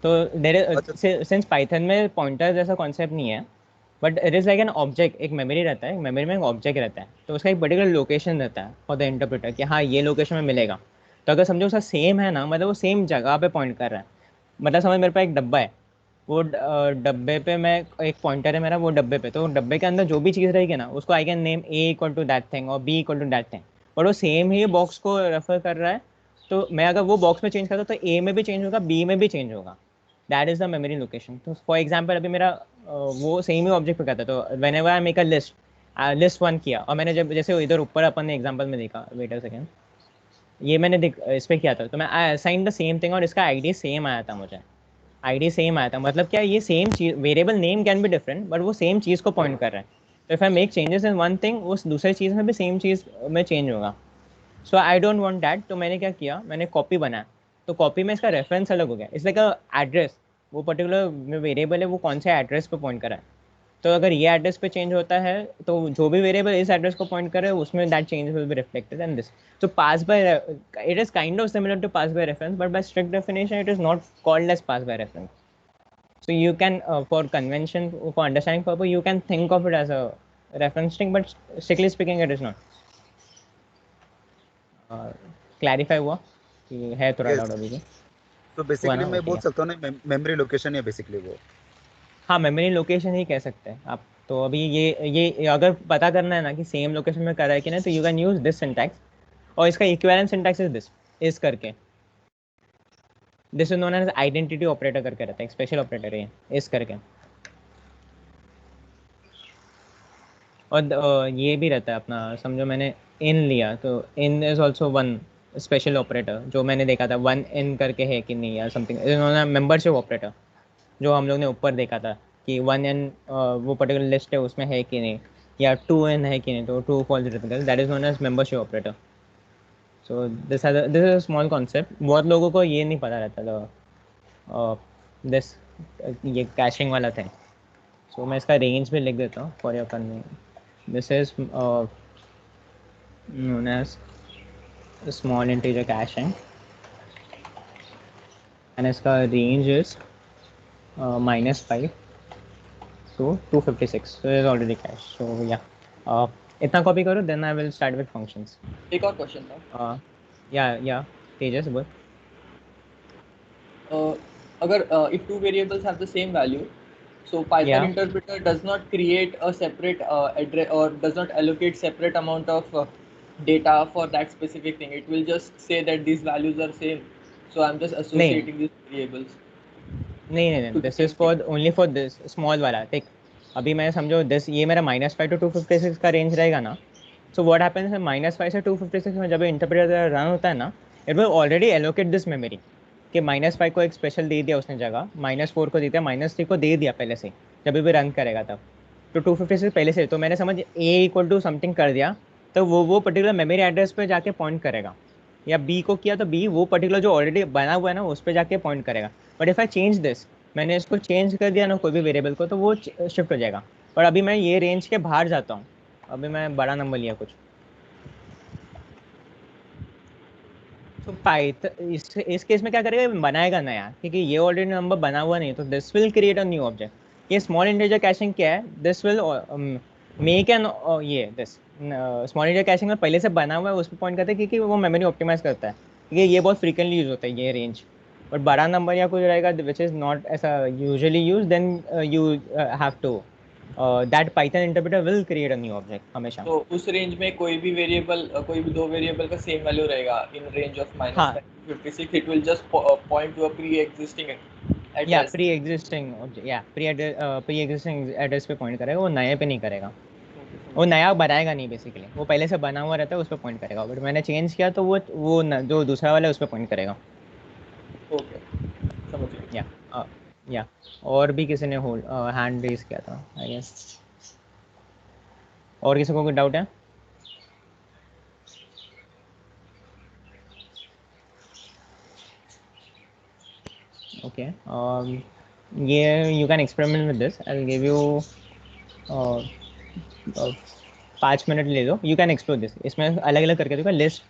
तो देर अच्छा। सिंस पाइथन में पॉइंटर जैसा कॉन्सेप्ट नहीं है, but it is like an object. एक मेमोरी रहता है, मेमोरी में एक ऑब्जेक्ट रहता है, तो उसका एक पर्टिकुलर लोकेशन रहता है फॉर द इंटरप्रेटर कि हाँ ये लोकेशन में मिलेगा। तो अगर समझो उसका सेम है ना, मतलब वो सेम जगह पे पॉइंट कर रहा है। मतलब समझ मेरे पास एक डब्बा है, वो डब्बे पे मैं एक पॉइंटर है मेरा वो डब्बे पे, तो डब्बे के अंदर जो भी चीज़ रहेगी ना उसको I can name a equal to that thing और b equal to that thing, और वो सेम ही बॉक्स को रेफर कर रहा है। तो मैं अगर वो बॉक्स में चेंज करता हूँ तो ए में भी चेंज होगा, बी में भी चेंज होगा। That is the memory location. तो फॉर एग्जाम्पल अभी मेरा वो सेम ही ऑब्जेक्ट पे करता है, तो when ever I make a list, list one किया, और मैंने जब जैसे इधर ऊपर अपन ने एग्जाम्पल में देखा, वेट अ सेकेंड, ये मैंने इस पर किया था, तो मैं I assign the same thing और इसका आईडी सेम आया था मुझे। आईडी सेम आया था, मतलब क्या, ये सेम चीज, variable name can be different but वो सेम चीज़ को पॉइंट कर रहा है। तो if I make changes in one thing, उस दूसरी चीज़ में भी सेम चीज़ में चेंज होगा। सो आई डोंट वांट दैट, तो मैंने क्या किया, मैंने कॉपी बनाया। तो कॉपी में इसका रेफरेंस अलग हो गया, इट्स लाइक अ एड्रेस। वो पर्टिकुलर वेरिएबल है वो कौन से एड्रेस पे पॉइंट कर रहा है। तो अगर ये एड्रेस पे चेंज होता है तो जो भी वेरिएबल इस एड्रेस को पॉइंट करे उसमें that change will be reflected in this. So pass by, it is kind of similar to pass by reference, but by strict definition, it is not called as pass by reference. So you can, for convention, for understanding purpose, you can think of it as a reference string, but strictly speaking, it is not. Clarify हुआ कि है थोड़ा yes, doubt अभी भी? तो हुआ basically ना, मैं ओके। बोल सकता हूँ ना, मेमोरी लोकेशन है बेसिकली वो। हाँ, मेमोरी लोकेशन ही कह सकते हैं आप। तो अभी ये अगर पता करना है ना कि सेम लोकेशन में कर रहा है कि नहीं, तो you can use this syntax, और इसका इक्विवेलेंट सिंटैक्स इज दिस, इस करके। This is known as identity operator करके रहता है, एक स्पेशल ऑपरेटर है इस करके। और ये भी रहता है अपना, समझो मैंने इन लिया तो in is also one special operator, जो मैंने देखा था वन इन करके है कि नहीं या समथिंग, इन्होंने मेंबरशिप ऑपरेटर जो हम लोग ने ऊपर देखा था कि वन एन वो पर्टिकुलर लिस्ट है उसमें है कि नहीं, या टू एन है कि नहीं, तो to false return, that is known as membership operator. So this is a small concept, बहुत लोगों को ये नहीं पता रहता था दिस, ये कैशिंग वाला था। सो मैं इसका रेंज भी लिख देता हूँ for your convenience. This is known as small integer caching, and इसका range is -5 to 256. So it is already cached. So yeah, इतना copy करो, then I will start with functions. एक और क्वेश्चन था। Yeah, तेजस बोल। अगर if two variables have the same value, so Python Yeah. interpreter does not create a separate address or does not allocate separate amount of data for that specific thing. It will just say that these values are same, so I'm just associating these variables नहीं, to the this same is for thing. Only for this small वाला। देख अभी मैं समझो this, ये मेरा -5 to 256 का range रहेगा ना। सो व्हाट हैपेंस है, -5 से 256 में जब इंटरप्रेटर रन होता है ना, it will already allocate this memory कि -5 को एक स्पेशल दे दिया उसने जगह, -4 को दे दिया, -3 को दे दिया पहले से, जब भी रन करेगा तब। तो 256 पहले से, तो मैंने समझ ए इक्वल टू समथिंग कर दिया, तो वो पर्टिकुलर मेमोरी एड्रेस पे जाके पॉइंट करेगा। या बी को किया तो बी वो पर्टिकुलर जो ऑलरेडी बना हुआ है ना उस पर जाके पॉइंट करेगा। But if I change this, मैंने इसको चेंज कर दिया ना कोई भी वेरिएबल को, तो वो शिफ्ट हो जाएगा। और अभी मैं ये रेंज के बाहर जाता हूँ, अभी मैं बड़ा नंबर लिया कुछ, तो पाइथन इस केस में क्या करेगा, बनाएगा नया, क्योंकि ये ऑलरेडी नंबर बना हुआ नहीं, तो this will create a new object. ये स्मॉल इंटीजर कैशिंग क्या है, दिस विल मेक एन, ये दिस स्मॉल इंटीजर कैशिंग में पहले से बना हुआ है उस पर पॉइंट करता है, क्योंकि वो मेमोरी ऑप्टिमाइज करता है, क्योंकि ये बहुत फ्रीक्वेंटली यूज होता है ये रेंज। बट बड़ा नंबर या कुछ रहेगा विच इज़ नॉट ऐसा usually use, then you have to that Python interpreter will create a new object हमेशा। तो उस रेंज में कोई भी वेरिएबल, कोई भी दो वेरिएबल का सेम वैल्यू रहेगा इन रेंज ऑफ हाँ, -5 to 56, it will just point to a pre-existing या address. प्री एग्जिस्टिंग, या प्री एग्जिस्टिंग एड्रेस पे पॉइंट करेगा, वो नए पे नहीं करेगा। वो नया बनाएगा नहीं, बेसिकली वो पहले से बना हुआ रहता है उस पर पॉइंट करेगा, बट मैंने चेंज किया तो वो जो दूसरा वाला है उस पर पॉइंट करेगा। ओके, समझ गया। या या और भी किसी ने होल्ड हैंड रेज किया था आई गेस। और किसी को कोई डाउट है? ओके ये you can experiment with this, I will give you 5 minute ले लो, यू कैन एक्सप्लोर दिस। इसमें अलग अलग करके देखो, लिस्ट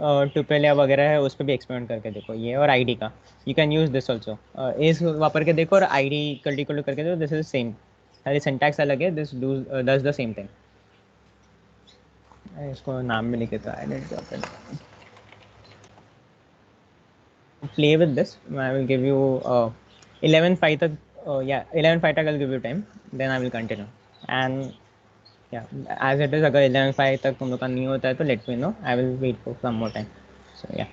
ट्यूपेलिया वगैरह है, उस पर भी एक्सपेरिमेंट करके देखो, ये और आईडी का you can use this also. इस वापर के देखो और आईडी कल्टिकुलर करके देखो, दिस इज सेम, सारी सिंटैक्स अलग है, this does the same thing. इसको नाम भी लिखे था, play with this, I will give you 11:05 तक, या 11:05 तक I will give you time, then I will continue. And yeah as it is, अगर 11:05 तक तुम लोग का नहीं होता है तो let me know, I will wait for some more time. So yeah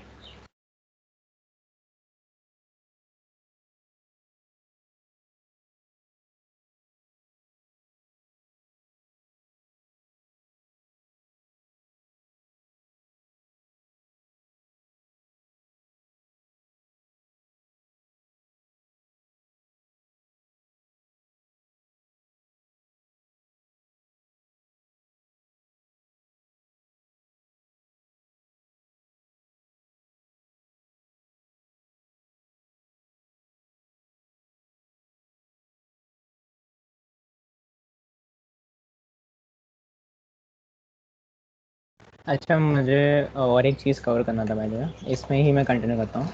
अच्छा, मुझे और एक चीज़ कवर करना था भाई, इसमें ही मैं कंटिन्यू करता हूँ।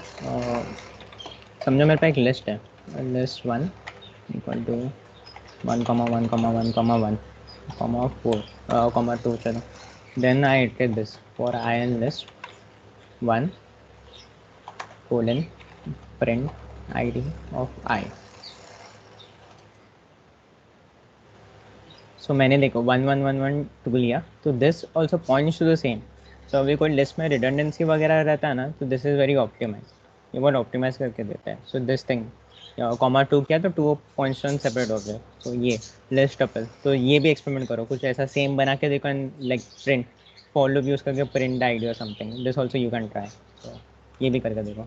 समझो मेरे पास एक लिस्ट है, लिस्ट 1 इक्वल टू 1,1,1,1,1,4 चलो, then I iterate this for I in list 1 colon print id of i. So मैंने देखो 1,1,1,1,2 लिया, तो this also points to the same. So अभी कोई लिस्ट में रिडंडेंसी वगैरह रहता है ना, तो दिस इज़ वेरी ऑप्टिमाइज, ये बहुत ऑप्टिमाइज करके देता है। सो दिस थिंग कॉमा 2 किया तो 2 पॉइंट्स सेपरेट हो गए। तो ये लिस्ट टपल, तो ये भी एक्सपेरिमेंट करो, कुछ ऐसा सेम बना के देखो, and like print for loop use करके प्रिंट आईडी और something, this also you can try. तो ये भी करके देखो।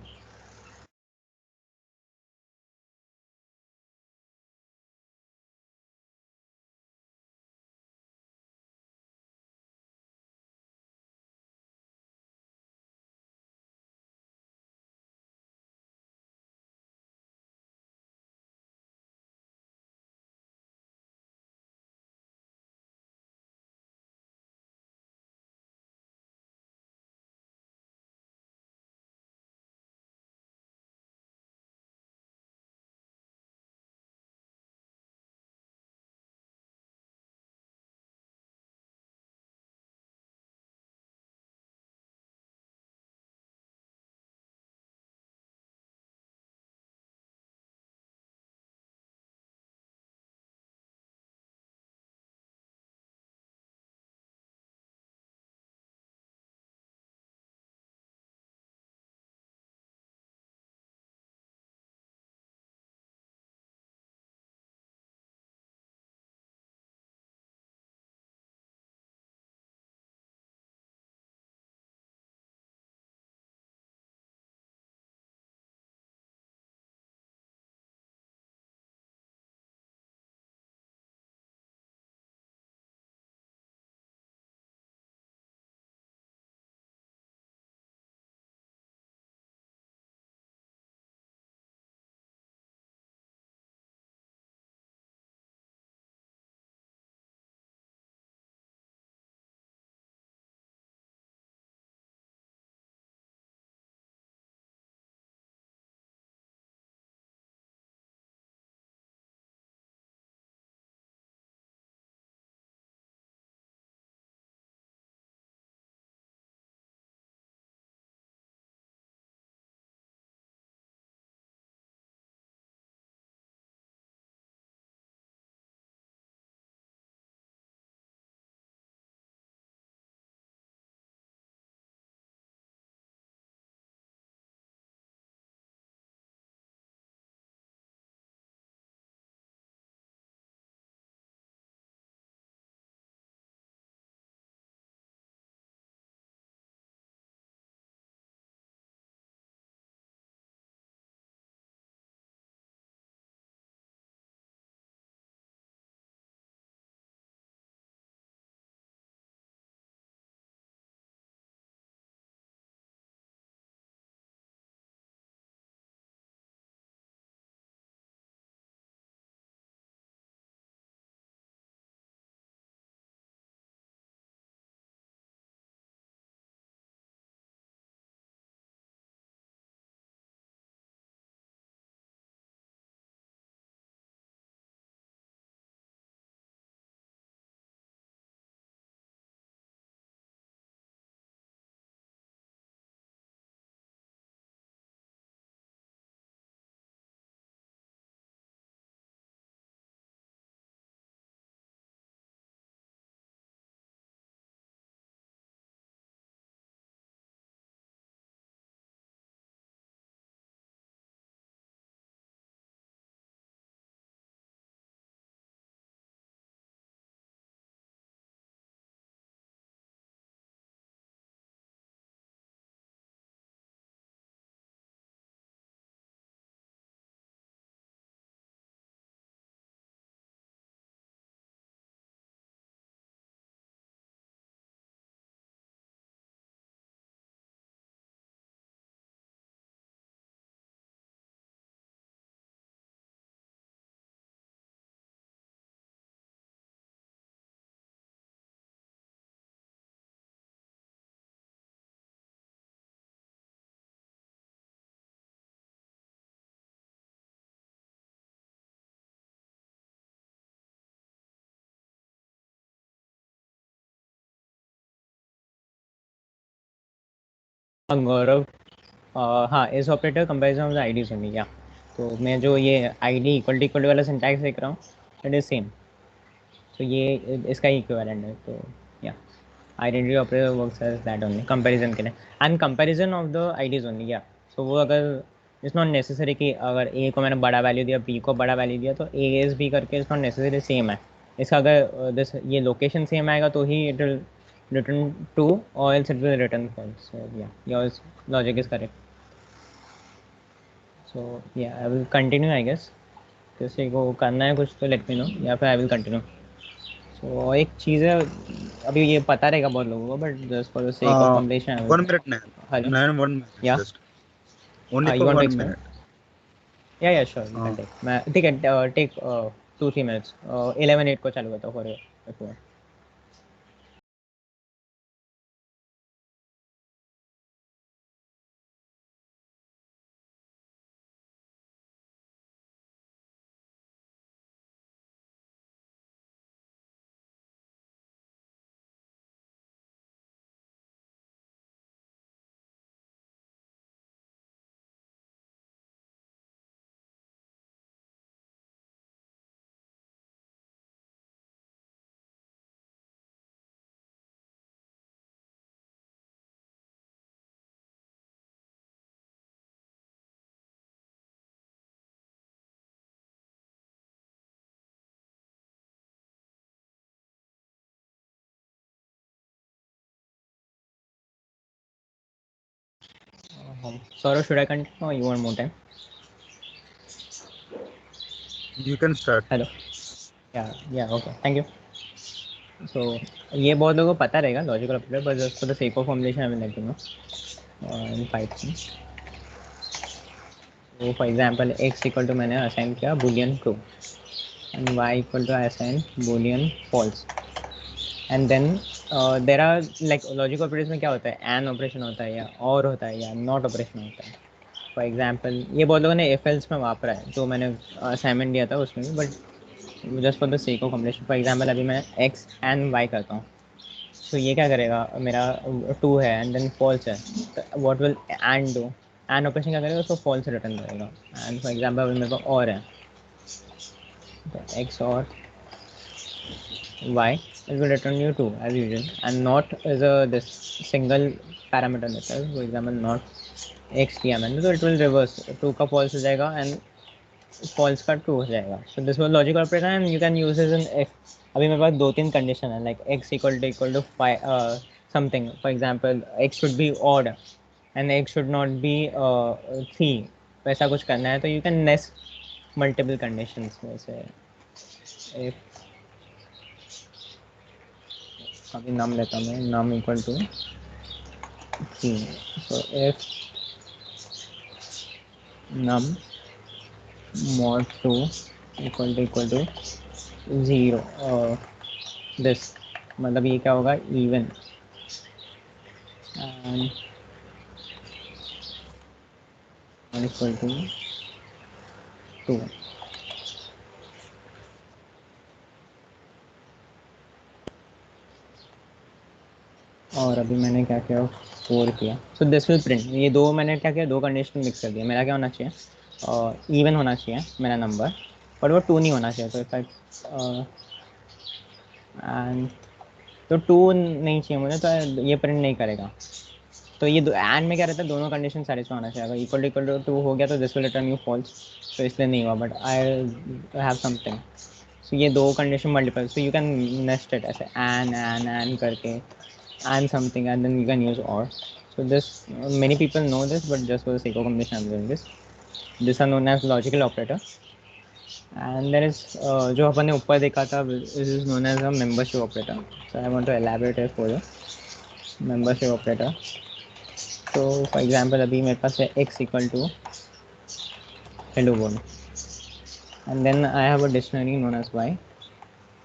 गौरव हाँ, इस operator comparison of the IDs only, या तो मैं जो ये आईडी इक्वल वाला सिंटैक्स देख रहा हूँ इट इज सेम, तो ये इसका इक्विवेलेंट है, तो या identity operator works as that only comparison के लिए, and comparison of the IDs only, या तो वो अगर इट्स नॉट नेसेसरी कि अगर ए को मैंने बड़ा वैल्यू दिया बी को बड़ा वैल्यू दिया तो ए एस बी करके इट्स नॉट नेसेसरी सेम है, इसका अगर दिस ये लोकेशन सेम आएगा तो ही इट विल रिटर्न ट्रू और else it will return false, so yeah your logic is correct, so yeah I will continue I guess, किसी को करना है कुछ तो लेट मी नो, या फिर आई विल कंटिन्यू। सो एक चीज़ है, अभी ये पता रहेगा बहुत लोगों को, but just for the sake of completion, 1 minute now. Hello, 1 minute या just. Only you for want to 1 explain, minute. Yeah sure you can take, मैं ठीक है टेक 2-3 मिनट्स, 11:08 को चालू करता हूँ for Saurabh, should I continue और you want more time? You can start. Hello, yeah okay, thank you. So ये बहुत लोगों को पता रहेगा logical operator, but just for the sake of formulation I will let you know in Python. तो for example x equal to मैंने assign किया boolean true and y equal to I assign boolean false, and then there are like logic operators में क्या होता है, an operation होता है या और होता है या नॉट ऑपरेशन होता है। फॉर एग्जांपल ये बहुत लोगों ने एफ एल्स में वापरा है, जो मैंने असाइनमेंट दिया था उसमें भी, but just for the sake of completion, for example अभी मैं एक्स एंड वाई करता हूँ, तो ये क्या करेगा, मेरा 2 है एंड देन फॉल्स है, तो what will and do, and operation क्या करेगा, उसको फॉल्स रिटर्न करेगा। एंड फॉर एग्जांपल अभी मेरे पास और है, तो एक्स और y, it will return you 2 as usual, and not as a this single parameter method, for example not x दिया मैंने तो it will reverse 2 का false हो जाएगा and false का true हो जाएगा। So this was logical operator and you can use this in if अभी मेरे पास 2-3 condition है, like x equal to 5 something, for example x should be odd and x should not be 3, वैसा कुछ करना है तो you can nest multiple conditions, वैसे if अभी नाम लेता हूँ मैं, नाम equal to 3, so if num mod 2 equal to 0, this मतलब ये क्या होगा, इवन, एंड इक्वल टू 2। और अभी मैंने क्या किया, 4 किया, सो दिस विल प्रिंट, ये दो मैंने क्या किया, दो कंडीशन मिक्स कर दिया। मेरा क्या होना चाहिए, इवन होना चाहिए मेरा नंबर, बट वो 2 नहीं होना चाहिए, तो इफेक्ट एंड तो 2 नहीं चाहिए मुझे, तो ये प्रिंट नहीं करेगा। तो ये एंड में क्या रहता है, दोनों कंडीशन सेटिस्फाई होना चाहिए, अगर इक्वल टू 2 हो गया तो this will return you false, तो इसलिए नहीं हुआ, but I have something, so ये दो condition multiple, so you can nest it ऐसे एन करके and something and then you can use or, so this many people know this, but just for the sake of combination I'm doing this. These are known as logical operator, and there is जो अपन ने ऊपर देखा था, this is known as a membership operator, so I want to elaborate it for you, membership operator। so for example अभी मेरे पास है x equal to hello world and then I have a dictionary known as y,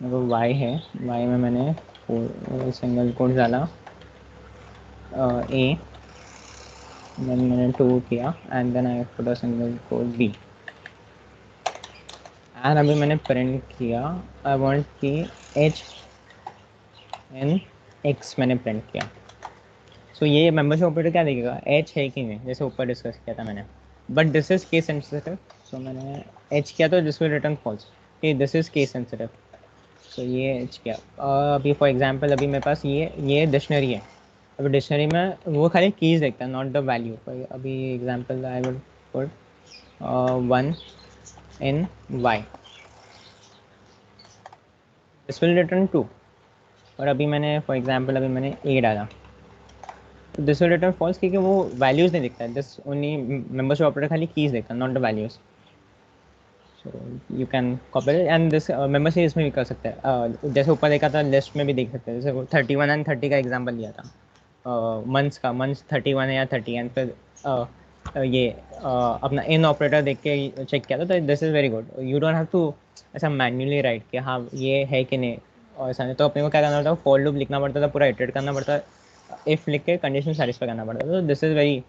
मेरे को y है, y में मैंने single quote डाला a, then मैंने 2 किया and then I put a single quote b, and अभी मैंने प्रिंट किया I want कि h and x मैंने प्रिंट किया, सो ये मेंबरशिप ऑपरेटर क्या देखेगा, एच है कि नहीं, जैसे ऊपर डिस्कस किया था मैंने, but this is case sensitive. So मैंने एच किया तो दिस विल रिटर्न फॉल्स, कि this is case sensitive. So ये एच किया। अभी फॉर एग्जांपल अभी मेरे पास ये डिक्शनरी है। अभी डिक्शनरी में वो खाली कीज देखता है, नॉट द वैल्यू। अभी example I would put 1 in y, this will return 2। और अभी मैंने फॉर एग्जांपल अभी मैंने a डाला तो दिस विल रिटर्न फॉल्स, क्योंकि वो वैल्यूज नहीं दिखता है, दिस ओनली मेंबरशिप ऑपरेटर खाली कीज देखता है, not the values. So you can copy and this membership इसमें भी कर सकते हैं, जैसे ऊपर देखा था लिस्ट में भी देख सकते हैं, जैसे 31 एंड 30 का एग्जांपल लिया था, मंथ्स का, मंथ्स 31 है या 30 एंड फिर ये अपना इन ऑपरेटर देख के चेक किया था, तो this is very good. You don't have to ऐसा मैन्युअली राइट कि हाँ ये है कि नहीं, और ऐसा नहीं तो अपने को क्या करना पड़ता है, फॉर लूप लिखना पड़ता था, पूरा इटरेट करना पड़ता है, इफ लिख के कंडीशन सेटिस्फाई करना पड़ता था। तो this is very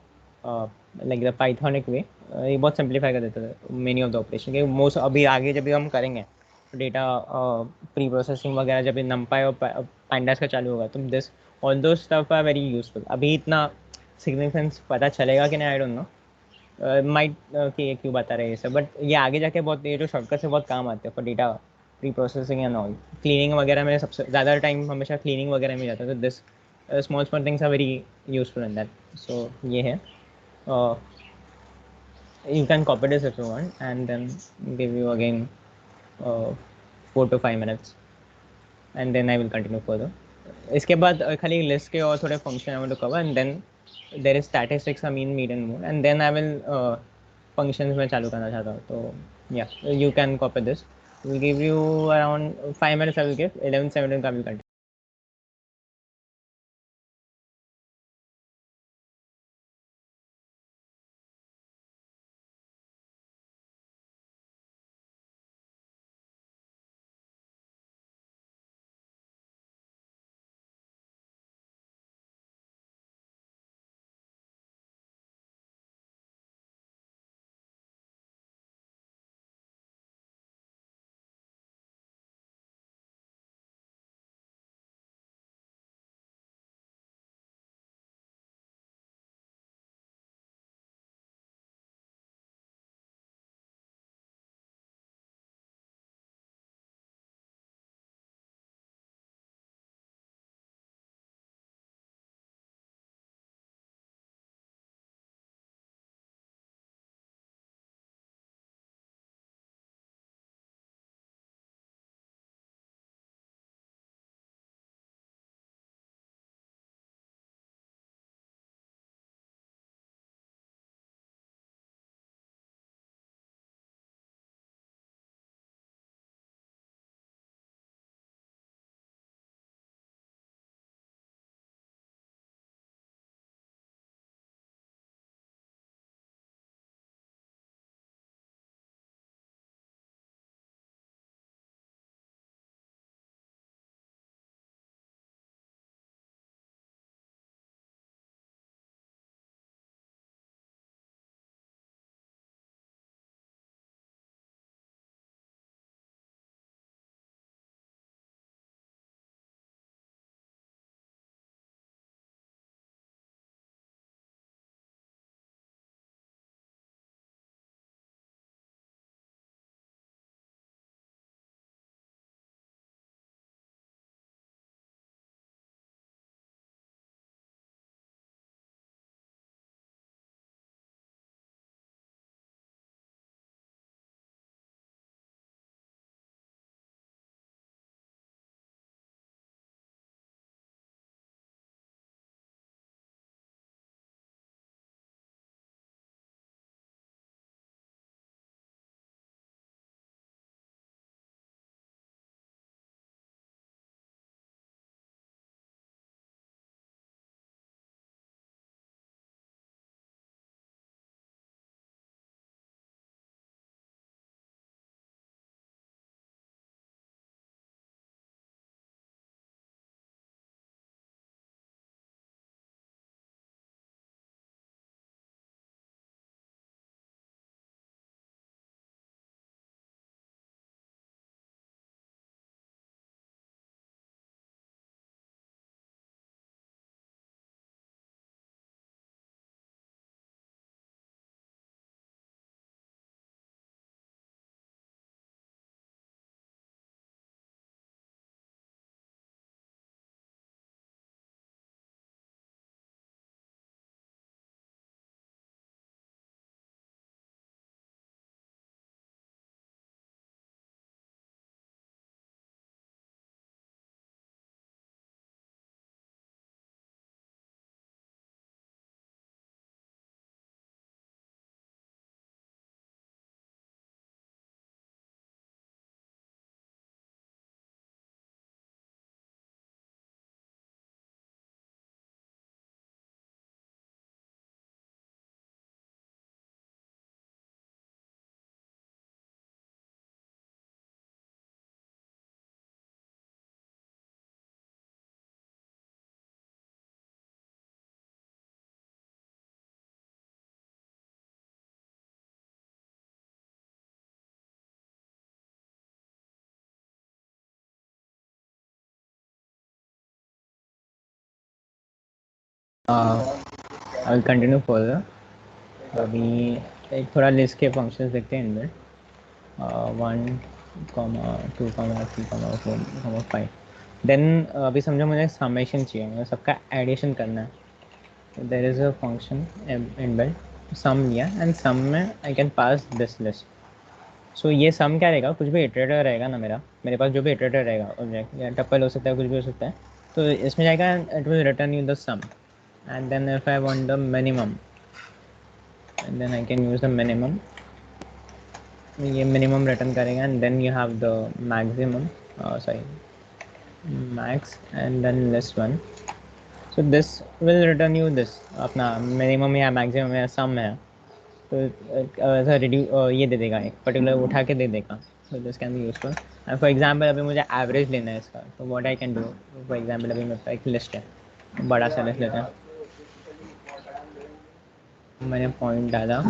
like the Pythonic way, ये बहुत सिंप्लीफाई कर देता था मेनी ऑफ द ऑपरेशन के मोस्ट। अभी आगे जब भी हम करेंगे डेटा प्री प्रोसेसिंग वगैरह, जब नमपाई और पांडास का चालू होगा, तो दिस ऑल दो स्टफ आर वेरी यूजफुल। अभी इतना सिग्निफिकेंस पता चलेगा कि नहीं, आई डोंट नो, माइट कि ये क्यों बता रहे हैं ये सब, बट ये आगे जाके बहुत, ये जो शॉर्टकट से बहुत काम आते हैं for data pre processing and all. Cleaning वगैरह में सबसे ज़्यादा टाइम हमेशा क्लीनिंग वगैरह में जाता है, तो this small small things are very useful in that. So ये है, you can copy this if you want and then give you again 4 to 5 minutes and then I will continue further. इसके बाद खाली लिस्ट के और थोड़े function I want to cover and then there is statistics, mean median mode, and then I will functions में चालू करना चाहता हूँ। तो yeah you can copy this, will give you around 5 minutes, I will give 11:17 का will continue. I will continue further. अभी एक थोड़ा लिस्ट के फंक्शंस देखते हैं इनमें. 1, 2, 3, 4, 5. देन अभी समझो मुझे समेशन चाहिए, मुझे सबका एडिशन करना है. There is a function inbuilt sum लिया एंड सम में I can pass this list. So ये सम क्या रहेगा, कुछ भी इटरेटर रहेगा ना मेरे पास जो भी इटरेटर रहेगा ऑब्जेक्ट या टपल हो सकता है, कुछ भी हो सकता है. तो इसमें जाएगा it will return you the sum. And then if I want the minimum and then I can use the minimum. ये मिनिमम रिटर्न करेगा and then you have the maximum, sorry max and then list one. So this will return you this अपना minimum या maximum या sum है. तो ऐसा ये दे देगा, एक पर्टिकुलर उठा के दे देगा. So this can be useful. And for example अभी मुझे average लेना है इसका, तो what I can do, for example अभी मेरे पास एक list है, बड़ा सा list लेते हैं. मैंने point डाला,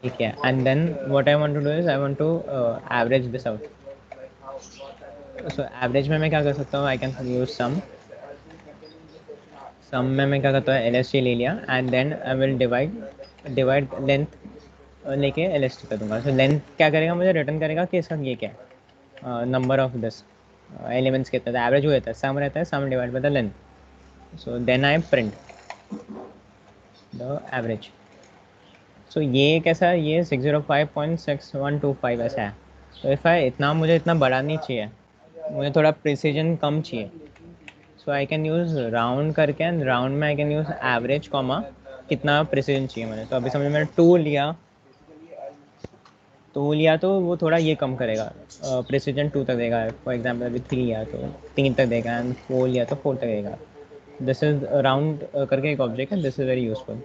ठीक है. And then what I want to do is I want to average this out. So average में मैं क्या कर सकता हूँ, I can use sum. सम में मैं क्या करता हूँ, एल एस टी ले लिया and then I will divide length लेके एल एस टी कर दूँगा. सो लेंथ क्या करेगा, मुझे रिटर्न करेगा कि इसका ये क्या है, नंबर ऑफ दिस एलिमेंट्स कितना था. एवरेज वो रहता है, सम रहता है, sum divide by the length. So then I print the average. So ये कैसा है, ये 605.6125 ऐसा है. तो इफ़ आई इतना, मुझे इतना बड़ा नहीं चाहिए, मुझे थोड़ा प्रिसीजन कम चाहिए. सो आई कैन यूज़ राउंड करके एंड राउंड में I can use average comma कितना प्रिसीजन चाहिए मुझे. तो अभी समझो मैंने 2 लिया तो वो थोड़ा ये कम करेगा, प्रिसीजन 2 तक देगा. फॉर एग्जांपल अभी 3 लिया तो 3 तक देगा एंड 4 लिया तो 4 तक देगा. दिस इज राउंड करके एक ऑब्जेक्ट है, दिस इज़ वेरी यूजफुल.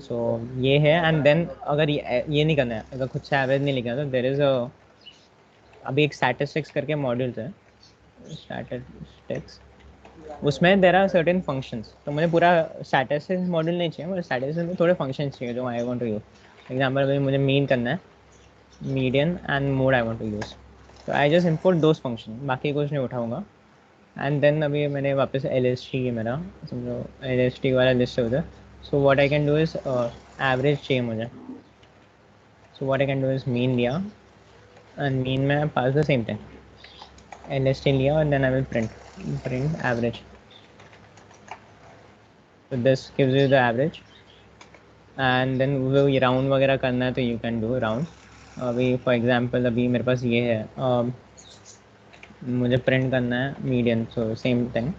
सो ये है. एंड देन अगर ये नहीं करना है, अगर खुद से एवरेज नहीं लिखना, तो देर इज़ अभी एक स्टैटिस्टिक्स करके मॉड्यूल्स है, स्टैटिस्टिक्स. उसमें देर आर सर्टेन फंक्शंस. तो मुझे पूरा स्टैटिस्टिक्स मॉड्यूल नहीं चाहिए, मुझे स्टैटिस्टिक्स में थोड़े फंक्शंस चाहिए जो I want to use. Example अभी मुझे मीन करना है, median and mode I want to use. तो I just import those function, बाकी कुछ नहीं उठाऊंगा. एंड देन अभी मैंने वापस एल एस टी मेरा समझो एल एस टी वाला लिस्ट है उधर. So what I can do is average चाहिए मुझे. So what I can do is mean लिया एंड मीन में pass the same thing, l S t लिया और then I will print average. तो this gives you the average. And then वो ये round वगैरह करना है तो यू कैन डू राउंड. अभी फॉर एग्जांपल अभी मेरे पास ये है, मुझे प्रिंट करना है मीडियन. सो सेम थिंग,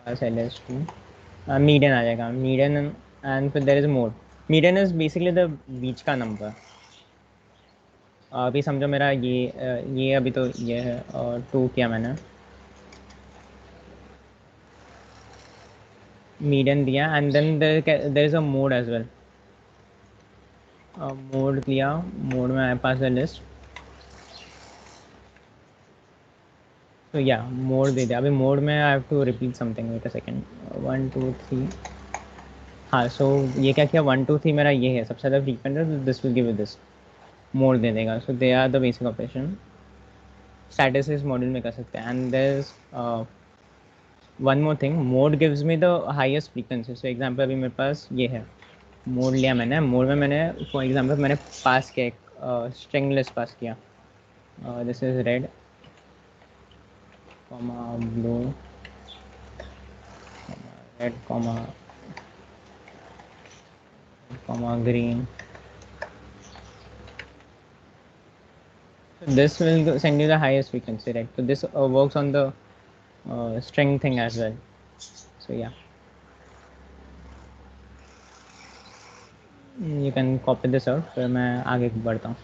पास एल एस टी मीडियन आ जाएगा. मीडियन एंड फिर there is mode. Median is basically the beach का नंबर. अभी समझो मेरा ये अभी तो ये है और 2 किया मैंने, मीडियन दिया and then there is a mode as well. Mode लिया, मोड में आए पास द लिस्ट. तो या मोड दे दिया. अभी मोड में I have to repeat something, wait a second. 1, 2, 3. हाँ. सो ये क्या किया, 1, 2, 3 मेरा ये है सबसे ज़्यादा फ्रीक्वेंट है, तो this will give you this mode दे देगा. So they are the basic operation statistics module में कर सकते हैं. And there is one more thing, mode gives me the highest frequency. So example अभी मेरे पास ये है, मोड लिया मैंने, मोड में मैंने फॉर एग्जांपल मैंने पास किया एक स्ट्रिंग लिस्ट पास किया. This is red comma blue red comma green. This will send you the highest frequency, right? So this works on the string thing as well. So yeah, you can copy this out. फिर मैं आगे बढ़ता हूँ.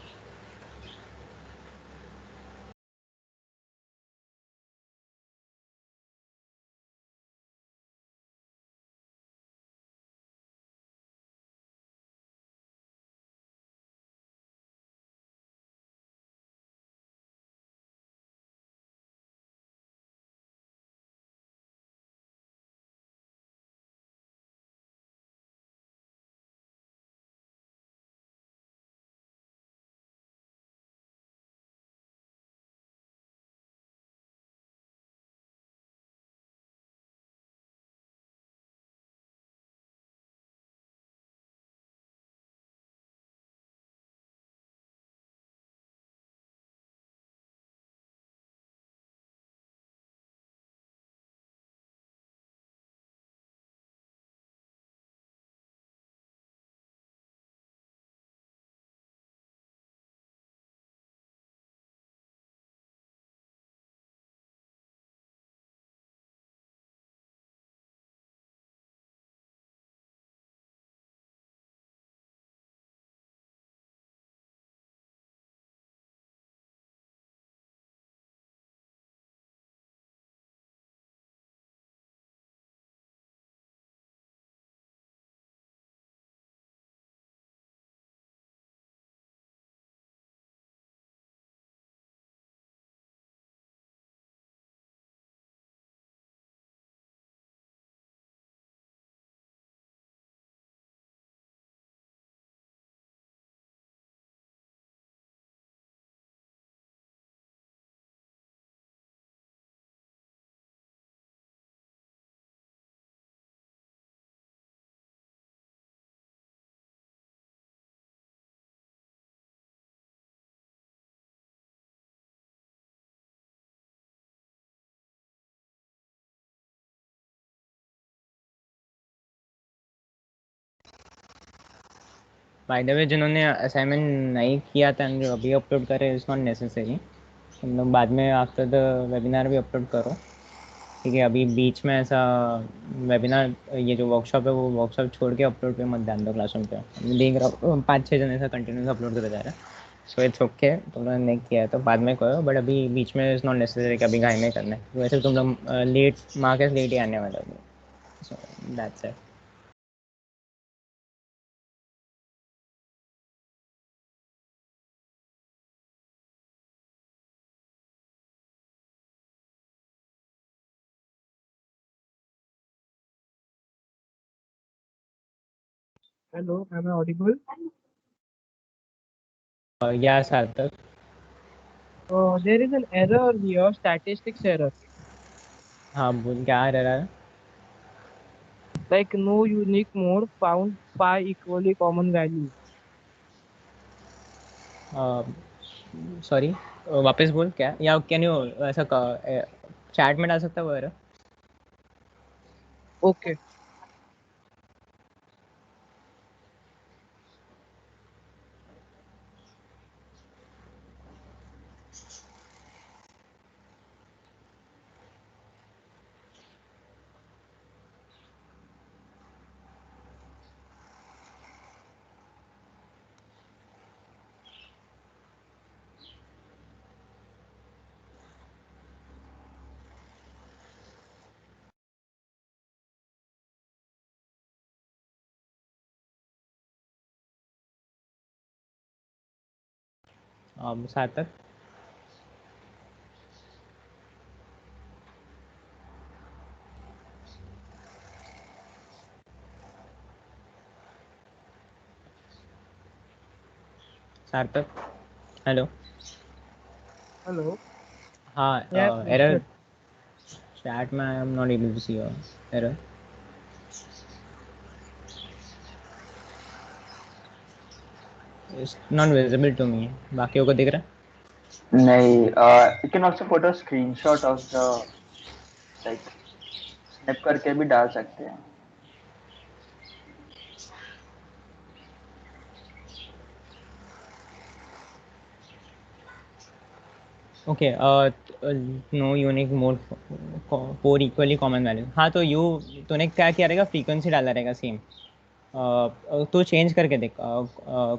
Bye the वे जिन्होंने assignment नहीं किया था जो अभी अपलोड कर रहे हैं इट्स नॉट नेसेसरी, तुम लोग बाद में आफ्टर द वेबिनार भी अपलोड करो, ठीक है? अभी बीच में ऐसा वेबिनार ये जो वर्कशॉप है वो वर्कशॉप छोड़ के अपलोड पे मत ध्यान दो क्लासरूम पे। मैं देख रहा हूँ 5-6 जन ऐसा कंटिन्यूस अपलोड करते जा रहा है, सो इट्स ओके, तुम लोगों ने नहीं किया है तो बाद में करो, बट अभी बीच में इट्स नॉट नेसेसरी कि अभी घाई में करना है, वैसे तुम लोग लेट मार्केट लेट ही आने वाले हो, सो that's it. Hello, am I audible? या सार्थक? There is an error here, statistics error. हाँ बोल, क्या आ रहा है? Like no unique mode found pi equally common value. Sorry, वापस बोल क्या, या कैन यू ऐसा चैट में डाल सकता है वो error? Okay. Sarthak? Sarthak hello? Hello. हाँ Yeah, एरर sure. चैट में, I am not able to see error. It's not visible to me, बाकियों को दिख रहा है? नहीं, you can also put a screenshot of the, like, snap करके भी डाल सकते हैं। Okay, no unique mode four equally common value. हाँ तो यू तूने क्या किया रहेगा, फ्रीक्वेंसी डाला रहेगा सेम, तो चेंज करके देख,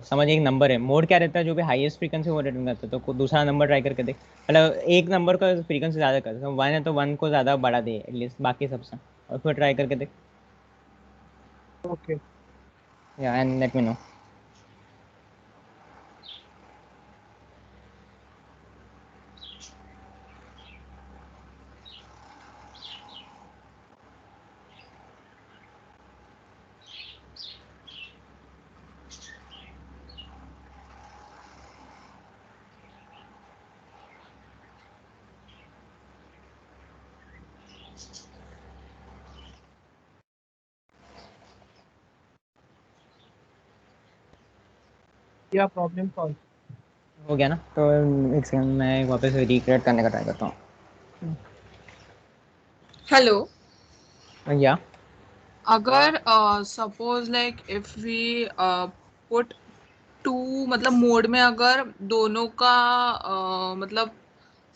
समझ एक नंबर है, मोड क्या रहता है, जो भी हाईएस्ट फ्रीक्वेंसी वो रिटर्न करता है, तो दूसरा नंबर ट्राई करके देख, मतलब एक नंबर का फ्रीक्वेंसी ज़्यादा कर, तो वन है तो वन को ज़्यादा बढ़ा दे एटलीस्ट बाकी सबसे, और फिर ट्राई करके देख, Okay. या and let me no. Yeah, problem solved. हो गया ना? तो एक सेकंड मैं वापस रिक्रिएट करने का ट्राई करता हूँ। Hello. या अगर suppose like if we put two, मतलब मोड में अगर दोनों का मतलब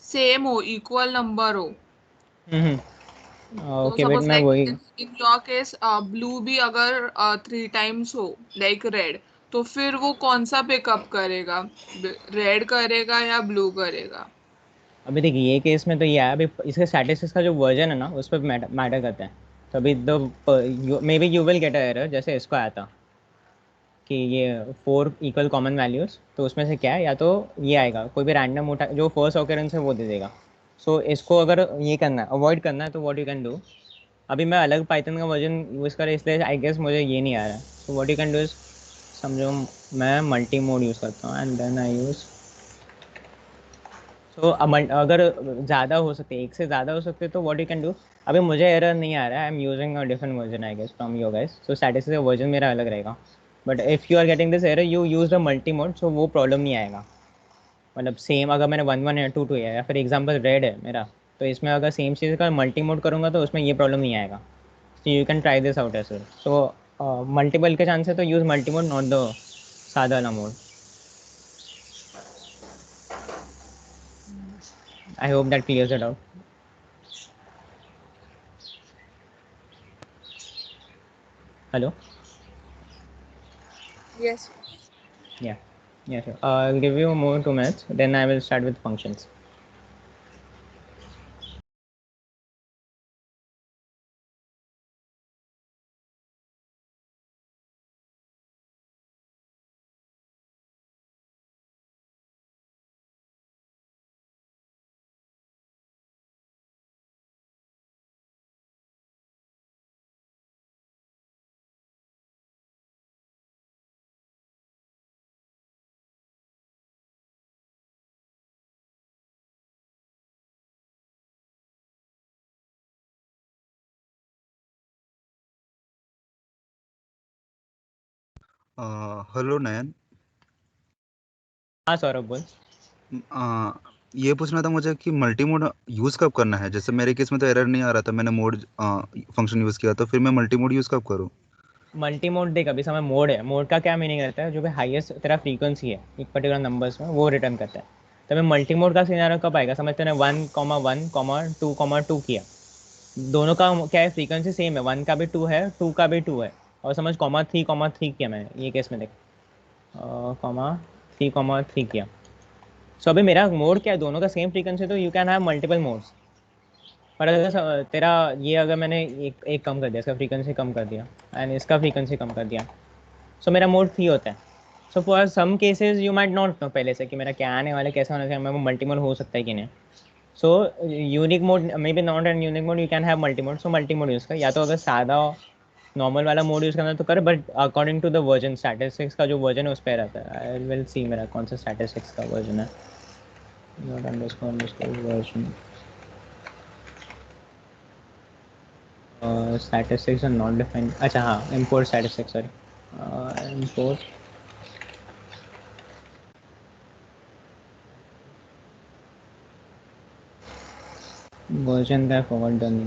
सेम हो, इक्वल नंबर हो, तो ओके वेट, सपोज मैं लाइक वही इन योर केस ब्लू भी अगर 3 times हो लाइक रेड, तो फिर वो कौन सा पिकअप करेगा, रेड करेगा या ब्लू करेगा? अभी देखिए ये केस में तो ये है, अभी इसके स्टैटिस्टिक्स का जो वर्जन है ना उस पर मैटर करता है, तो अभी तो may be you will get a error, जैसे इसको आया था कि ये 4 इक्वल कॉमन वैल्यूज़, तो उसमें से क्या है, या तो ये आएगा कोई भी रैंडम उठा जो फर्स्ट ऑकरेंस है वो दे देगा। सो इसको अगर ये करना है, अवॉइड करना है, तो व्हाट यू कैन डू, अभी मैं अलग पाइथन का वर्जन यूज़ कर, इसलिए आई गेस मुझे ये नहीं आ रहा है, so what you can do is, समझो मैं मल्टी मोड यूज़ करता हूँ एंड देन आई यूज़, सो अगर ज़्यादा हो सकते, एक से ज़्यादा हो सकते, तो व्हाट यू कैन डू, अभी मुझे एरर नहीं आ रहा है, I am using a different version I guess from your guys, so statistics का वर्जन मेरा अलग रहेगा, but if you are getting this error you use the multi mode, so वो प्रॉब्लम नहीं आएगा, मतलब सेम अगर मैंने 1 1 है 2 2 है, या फिर एग्जाम्पल रेड है मेरा, तो इसमें अगर सेम चीज़ का मल्टी मोड करूँगा तो उसमें ये प्रॉब्लम नहीं आएगा, so you can try this out as well, so multiple के चांस है तो use multi mode, not the सादा वाला mode. I hope that clears it out. Hello? Yes. Yeah. Yeah, sure. I'll give you more 2 minutes. Then I will start with functions. Hello Nayan. हाँ सौरभ बोल. ये पूछना था मुझे कि मल्टी मोड यूज कब करना है. जैसे मेरे केस में तो एरर नहीं आ रहा था, मैंने मोड फंक्शन यूज किया, तो फिर मैं मल्टी मोड यूज कब करूँ. मल्टी मोड देख, अभी समय मोड है. मोड का क्या मीनिंग रहता है? जो भी हाईएस्ट तेरा फ्रीक्वेंसी है एक पर्टिकुलर नंबर्स में, वो रिटर्न करता है. तभी मल्टी मोड का सिनेरियो कब आएगा? समझ, तूने 1,1,2,2 किया. दोनों का क्या है? फ्रीक्वेंसी सेम है. 1 का भी 2 है, 2 का भी 2 है. और समझ, कॉमा 3 किया मैंने ये केस में. देख, कॉमा 3 किया. सो अभी मेरा मोड क्या है? दोनों का सेम फ्रीक्वेंसी, तो you can have multiple modes. पर अगर तेरा ये, अगर मैंने एक कम कर दिया, इसका फ्रीक्वेंसी कम कर दिया एंड इसका फ्रीक्वेंसी कम कर दिया, सो मेरा मोड 3 होता है. So for some cases you might not know पहले से कि मेरा क्या आने वाला है, कैसा होना चाहिए, मेरे को मल्टी मोड हो सकता है कि नहीं. So unique mode may be not and unique mode, you can have multi mode. So multi mode use कर, या तो अगर सादा नॉर्मल वाला मोड यूज़ करना है तो कर, but according to the version, statistics का जो वर्जन है उस पर रहता है. आई विल सी मेरा कौन सा स्टैटिस्टिक्स का वर्जन है. Not underscore version. Statistics are not defined. अच्छा हाँ, import statistics, sorry. Import version का forward done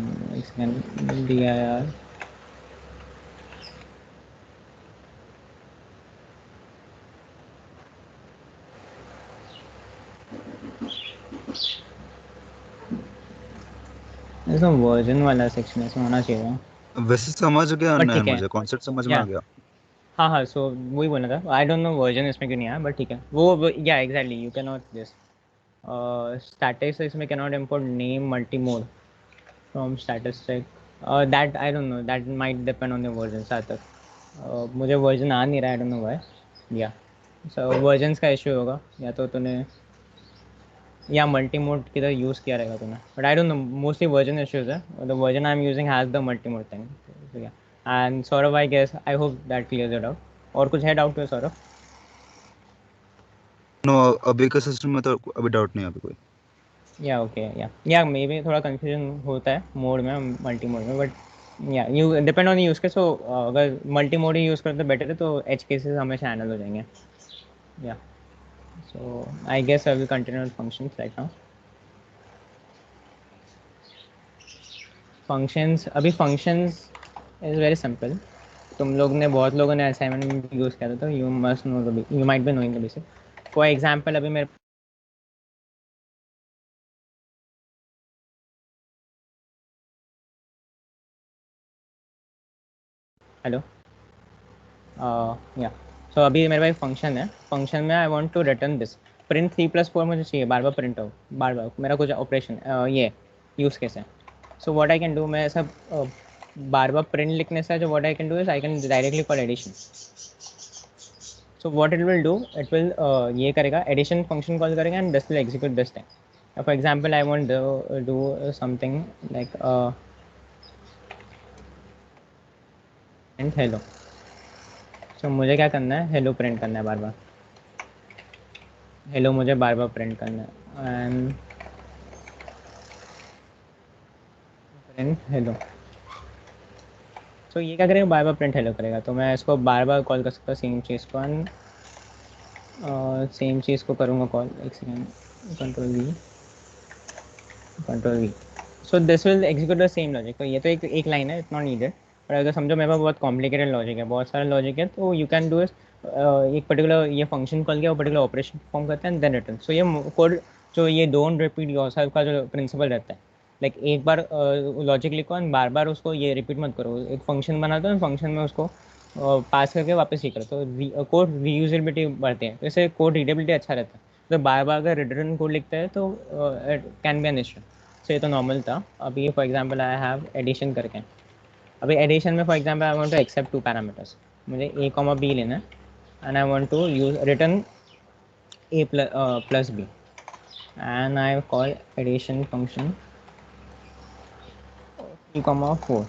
dir. इसमें वर्जन वाला सेक्शन इसमें होना चाहिए. वैसे समझ गया बट नयन, ठीक है. मुझे कॉन्सेप्ट समझ में आ या गया. हाँ हाँ, सो वही बोलना था. आई डोंट नो वर्जन इसमें क्यों नहीं आया, बट ठीक है. वो या exactly, you can not this statistics में can not import name multi mode from statistic. That I don't know, that might depend on the version. साथ तक मुझे वर्जन आ नहीं रहा, आई डोंट नो व्हाई. या सो वर्जन्स का इशू होगा, या तो तूने या मल्टी मोड की तरह यूज़ किया रहेगा तूने. But I don't know, mostly version issues है. The version I am using has the multi mode thing. And Saurabh, I guess, I hope that clears it out. और कुछ है डाउट है सौरभ? नो, अभी के सिस्टम में तो अभी डाउट नहीं है अभी कोई. या ओके. या मे बी थोड़ा कंफ्यूजन होता है मोड में, मल्टी मोड में. But yeah you depend on use case. So अगर मल्टी मोड ही यूज़ करते तो बेटर है, तो एज केसेस हमेशा हैंडल हो जाएंगे. Yeah so I guess I will continue with functions right now. Functions, अभी फंक्शंस इज़ वेरी सिंपल. तुम लोग ने, बहुत लोगों ने असाइनमेंट में यूज़ किया था, तो you must know the, you might be knowing the basic. For example, अभी मेरे हेलो. या सो अभी मेरे पास एक फंक्शन है. फंक्शन में I want to return this print 3+4 मुझे चाहिए, बार बार प्रिंट हो, बार बार मेरा कुछ ऑपरेशन, ये यूज़ केस है. So what I can do, मैं ऐसा बार बार प्रिंट लिखने से जो what I can do is I can directly call addition. So what it will do, it will ये करेगा, एडिशन फंक्शन कॉल करेगा and this will execute this time. For example I want do something like print hello. So मुझे क्या करना है, hello print करना है बार बार. Hello मुझे बार बार प्रिंट करना है एंड प्रिंट हेलो. सो ये क्या करेगा, बार बार प्रिंट हेलो करेगा. तो मैं इसको बार बार कॉल कर सकता हूँ सेम चीज़ को, एंड सेम चीज़ को करूँगा कॉल. एक second, control we. So this will execute the same logic. तो ये तो एक लाइन है, इट्स नॉट नीडेड. पर अगर समझो मेरे पास बहुत कॉम्प्लिकेटेड लॉजिक है, बहुत सारा लॉजिक है, तो यू कैन डू इस एक पर्टिकुलर ये फंक्शन कॉल किया, वो पर्टिकुलर ऑपरेशन परफॉर्म करता है एंड देन रिटर्न। सो ये कोड जो ये डोंट रिपीट योरसेल्फ का जो प्रिंसिपल रहता है, लाइक एक बार लॉजिक लिखो एंड बार बार उसको ये रिपीट मत करो। एक फंक्शन बना दो, फंक्शन में उसको पास करके वापस ही करो, तो कोड रीयूजेबिलिटी बढ़ती है, तो इससे कोड रीडेबिलिटी अच्छा रहता है। तो बार बार अगर रिटर्न कोड लिखते हैं तो can be an issue. So ये तो नॉर्मल था। अभी for example I have addition करके, अभी एडिशन में for example I want to accept two parameters, मुझे ए कॉमा बी लेना है and I want to use return A plus B and I call addition function E comma 4।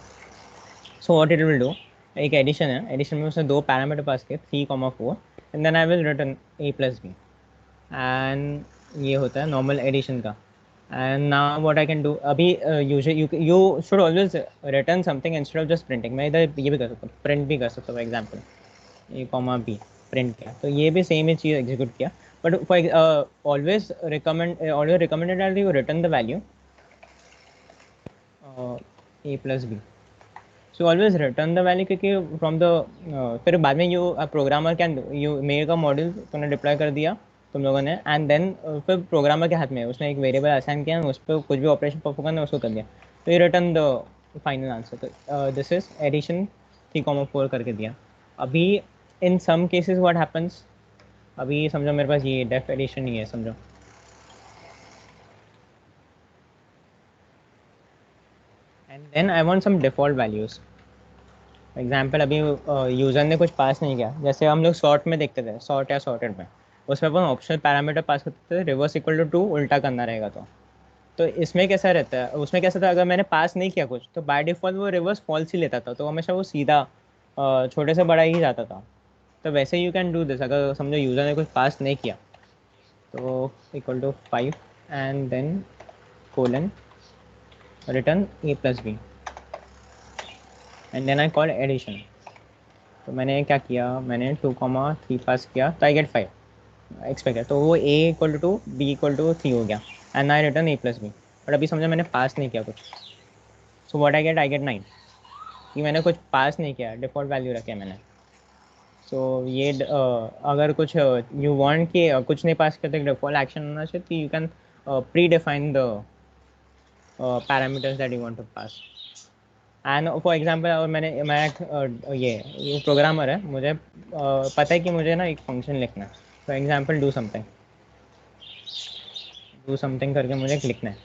So what it will do, एक addition है, addition में उसने दो parameter pass किए 3,4 and then I will return A plus B and ये होता है normal addition का। And now what I can do, अभी usually you should always return something instead of just printing. मैं इधर ये भी कर सकता हूँ, प्रिंट भी कर सकता हूँ। Example A comma B print किया, तो ये भी सेम ही चीज़ एग्जीक्यूट किया, but for always recommended that you return the value A plus B. So always return the value, क्योंकि फ्रॉम द फिर बाद में you programmer can you made का मॉडल तुमने डिप्लॉय कर दिया तुम लोगों ने, एंड देन फिर प्रोग्रामर के हाथ में है, उसने एक वेरिएबल असाइन किया, उस पर कुछ भी ऑपरेशन परफॉर्म करना उसको कर दिया, तो ये रिटर्न द फाइनल आंसर। तो दिस इज एडिशन 3,4 करके दिया। अभी इन सम केसेस व्हाट हैपन्स, अभी समझो मेरे पास ये डेफ एडिशन नहीं है समझो, and then I want some default values. For example अभी यूज़र ने कुछ पास नहीं किया, जैसे हम लोग सॉर्ट में देखते थे, सॉर्ट या सॉर्टेड में, उसमें अपन ऑप्शनल पैरामीटर पास करते थे, रिवर्स इक्वल टू 2 उल्टा करना रहेगा। तो इसमें कैसा रहता है, उसमें कैसा था, अगर मैंने पास नहीं किया कुछ तो बाय डिफ़ॉल्ट वो रिवर्स फॉल्स ही लेता था, तो हमेशा वो सीधा छोटे से बड़ा ही जाता था। तो वैसे यू कैन डू दिस, अगर समझो यूज़र ने कुछ पास नहीं किया तो equal to 5 and then colon return A plus B and then I call addition. तो मैंने क्या किया, मैंने 2,3 पास किया तो आई गेट 5 एक्सपेक्टेड, तो वो a equal to b equal to 3 हो गया and I return A plus b. But अभी समझो मैंने पास नहीं किया कुछ, सो व्हाट आई गेट 9, कि मैंने कुछ पास नहीं किया, डिफ़ॉल्ट वैल्यू रखे मैंने। सो ये अगर कुछ यू वांट कि कुछ नहीं पास करते डिफ़ॉल्ट एक्शन होना चाहिए, तो you can predefine the parameters that you want to pass. And for example मैं ये प्रोग्रामर है, मुझे पता है कि मुझे ना एक फंक्शन लिखना है, फॉर एग्जांपल डू समथिंग करके मुझे लिखना है।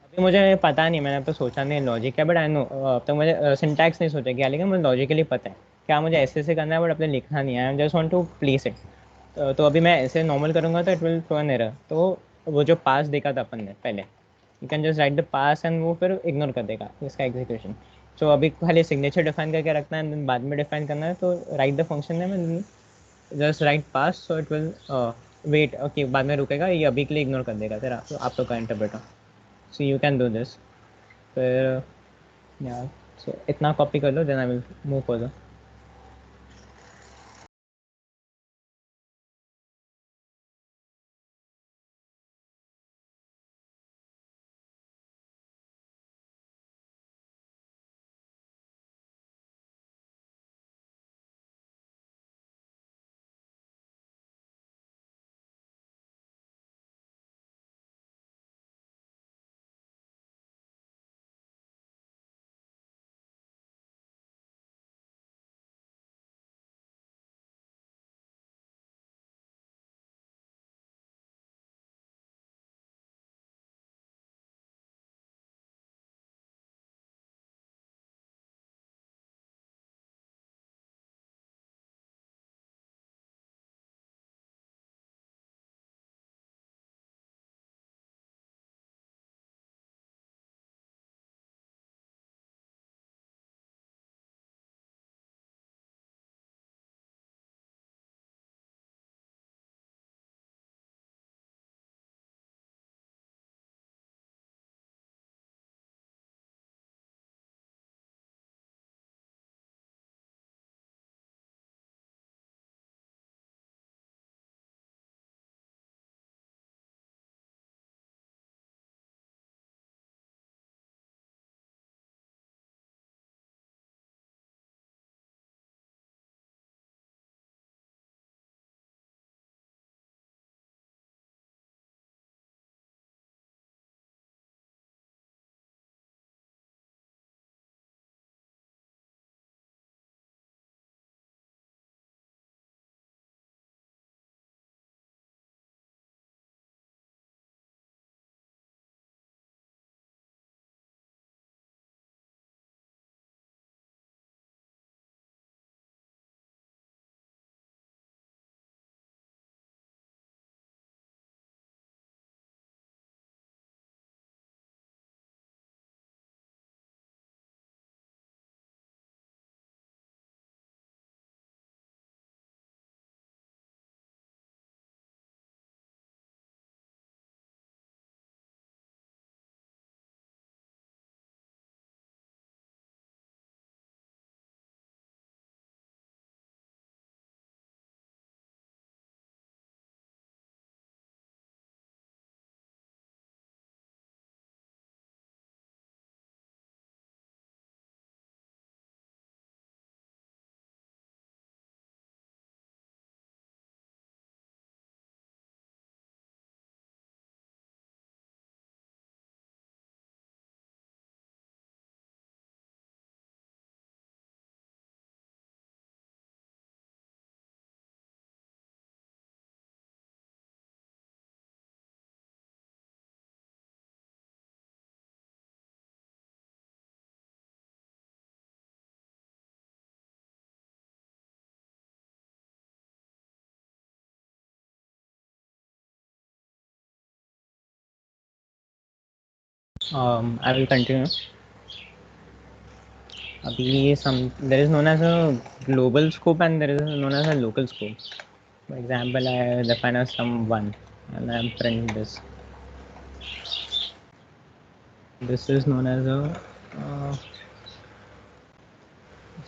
अभी मुझे पता नहीं, मैंने अब तो सोचा नहीं लॉजिक है, बट आई नो अब तक मुझे सिंटैक्स नहीं सोचा क्या, लेकिन मुझे लॉजिकली पता है क्या मुझे ऐसे करना है, बट अपने लिखना नहीं है, I just want to place it. तो अभी मैं ऐसे नॉर्मल करूँगा तो it will throw an error. तो वो जो पास देखा था अपन ने पहले, you can just write the pass and वो फिर इग्नोर कर देगा इसका एग्जीक्यूशन। सो अभी खाली सिग्नेचर डिफाइन करके रखना है, बाद में डिफाइन करना है, तो write the function name, just write pass, so it will wait, okay बाद में रुकेगा, ये अभी के लिए इग्नोर कर देगा तेरा आप लोग का interpreter. So you can do this. फिर यार, सो इतना कॉपी कर लो, then I will move further. I will continue. Abhi there is known as a global scope and there is known as a local scope. For example, I define a sum 1 and I print this. This is known as a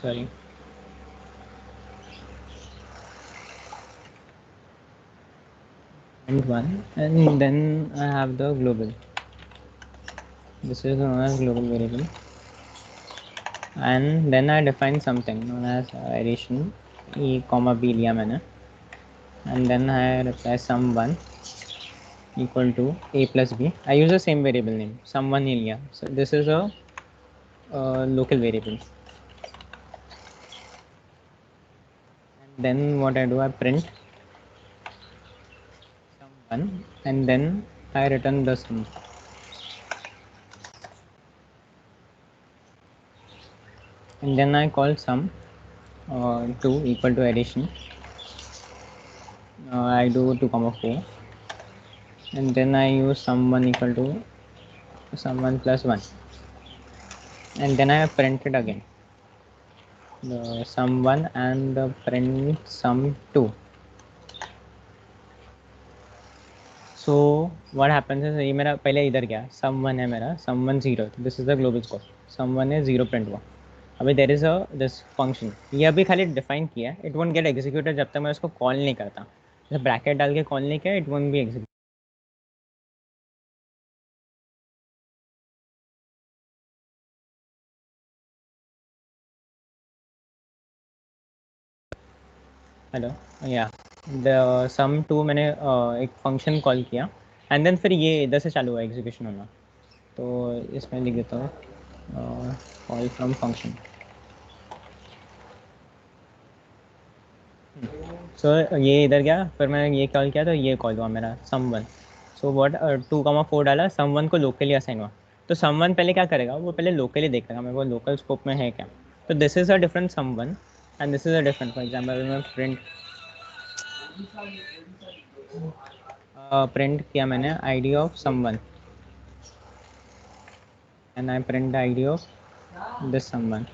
sorry. And 1, and then I have the global. This is known as global variable. And then I define something known as addition e comma b लिया मैंने, and then I reply sum1 equal to a plus b. I use the same variable name, sum1 ही लिया. So this is a local variable. And then what I do, I print sum1 and then I return the sum. And then I call sum 2 equal to addition. I do 2 comma 4, and then I use sum1 equal to sum1 plus 1, and then I print it again, the sum1 and the print sum2. So what happens is ये मेरा पहले इधर गया, sum1 है मेरा, sum1 0, this is the global scope, sum1 है 0 print हुआ. अभी there is a this function, ये अभी खाली define किया, it won't get executed जब तक मैं उसको call नहीं करता. जब ब्रैकेट डाल के कॉल नहीं किया, it won't be execute. Hello या द सम टू मैंने एक फंक्शन कॉल किया एंड देन फिर ये इधर से चालू हुआ एग्जीक्यूशन होना. तो इसमें लिख देता हूँ कॉल फ्रॉम फंक्शन. सो ये इधर गया, फिर मैंने ये कॉल किया तो ये कॉल हुआ मेरा सम1. सो व्हाट 2 comma 4 डाला, सम1 को लोकली असाइन हुआ. तो सम1 पहले क्या करेगा, वो पहले लोकली देखेगा मेरे को लोकल स्कोप में है क्या. तो दिस इज़ अ डिफरेंट सम1 and this is a different. For example मैं प्रिंट किया मैंने id ऑफ सम1 and I print the id of this someone.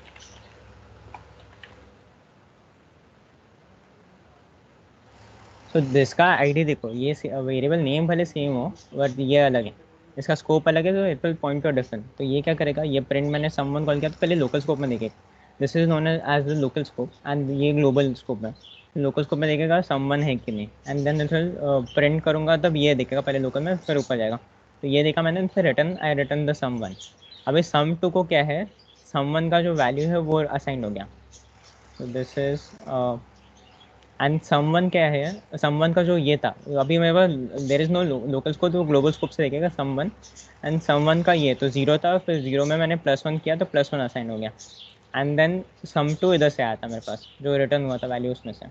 So this का id देखो, ये वेरिएबल नेम भले सेम हो बट ये अलग है, इसका स्कोप अलग है, तो it will point two different. तो ये क्या करेगा, ये प्रिंट मैंने समवन कॉल किया तो पहले लोकल स्कोप में देखेगा, this is known as the local scope and ये ग्लोबल स्कोप है. लोकल स्कोप में देखेगा समवन है कि नहीं, and then it will print करूँगा तब ये देखेगा पहले लोकल में, फिर ऊपर जाएगा. तो ये देखा मैंने, फिर रिटर्न आई रिटर्न द सम1. अभी सम2 को क्या है, सम1 का जो वैल्यू है वो असाइन हो गया. तो दिस इज एंड समवन क्या है, समवन का जो ये था, अभी मेरे पास there is no local scope, तो ग्लोबल स्कोप से देखेगा समवन. एंड समवन का ये तो 0 था, फिर 0 में मैंने +1 किया तो +1 असाइन हो गया. एंड देन सम2 इधर से आया था मेरे पास, जो रिटर्न हुआ था वैल्यू उसमें से.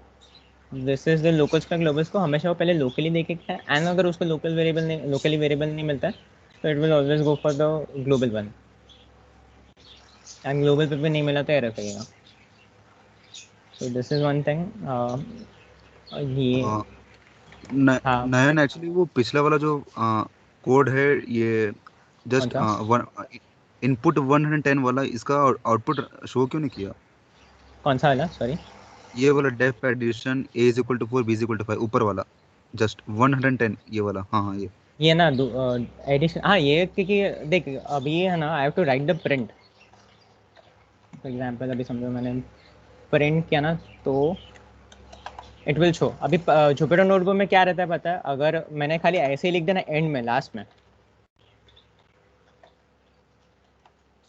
दिस इज द लोकल का ग्लोबल स्कोप. हमेशा वो पहले लोकली देखेगा, एंड अगर उसको लोकली वेरिएबल नहीं मिलता है तो it will always go for the global one, and global पे भी नहीं मिला तो एरर करेगा. सो दिस इज वन थिंग. ये हाँ नयन एक्चुअली वो पिछला वाला जो कोड है, ये जस्ट इनपुट 110 वाला, इसका आउटपुट शो क्यों नहीं किया? कौन सा वाला, सॉरी? ये वाला def addition a is equal to 4 b is equal to 5 ऊपर वाला, जस्ट 110 ये वाला. हाँ ये ना एडिशन, हाँ ये क्योंकि देख अभी है ना, I have to write the print. For example अभी समझो मैंने प्रिंट किया ना, तो इट विल शो. अभी जुपिटर नोटबुक में क्या रहता है पता है, अगर मैंने खाली ऐसे ही लिख देना एंड में, लास्ट में,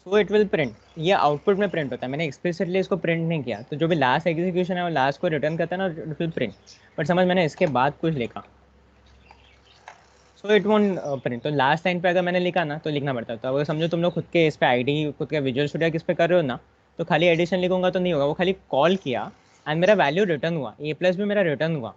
सो इट विल प्रिंट. ये आउटपुट में प्रिंट होता है, मैंने एक्सप्लिसिटली इसको प्रिंट नहीं किया, तो जो भी लास्ट एग्जीक्यूशन है वो लास्ट को रिटर्न करता है ना, इट विल प्रिंट. बट समझ मैंने इसके बाद कुछ लिखा, सो इट वोंट प्रिंट. तो लास्ट लाइन पे अगर मैंने लिखा ना तो लिखना पड़ता है. तो अगर समझो तुम लोग खुद के इस पे आईडी, खुद के विजुअल स्टूडियो किस पे कर रहे हो ना, तो खाली एडिशन लिखूंगा तो नहीं होगा. वो खाली कॉल किया एंड मेरा वैल्यू रिटर्न हुआ, ए प्लस भी मेरा रिटर्न हुआ,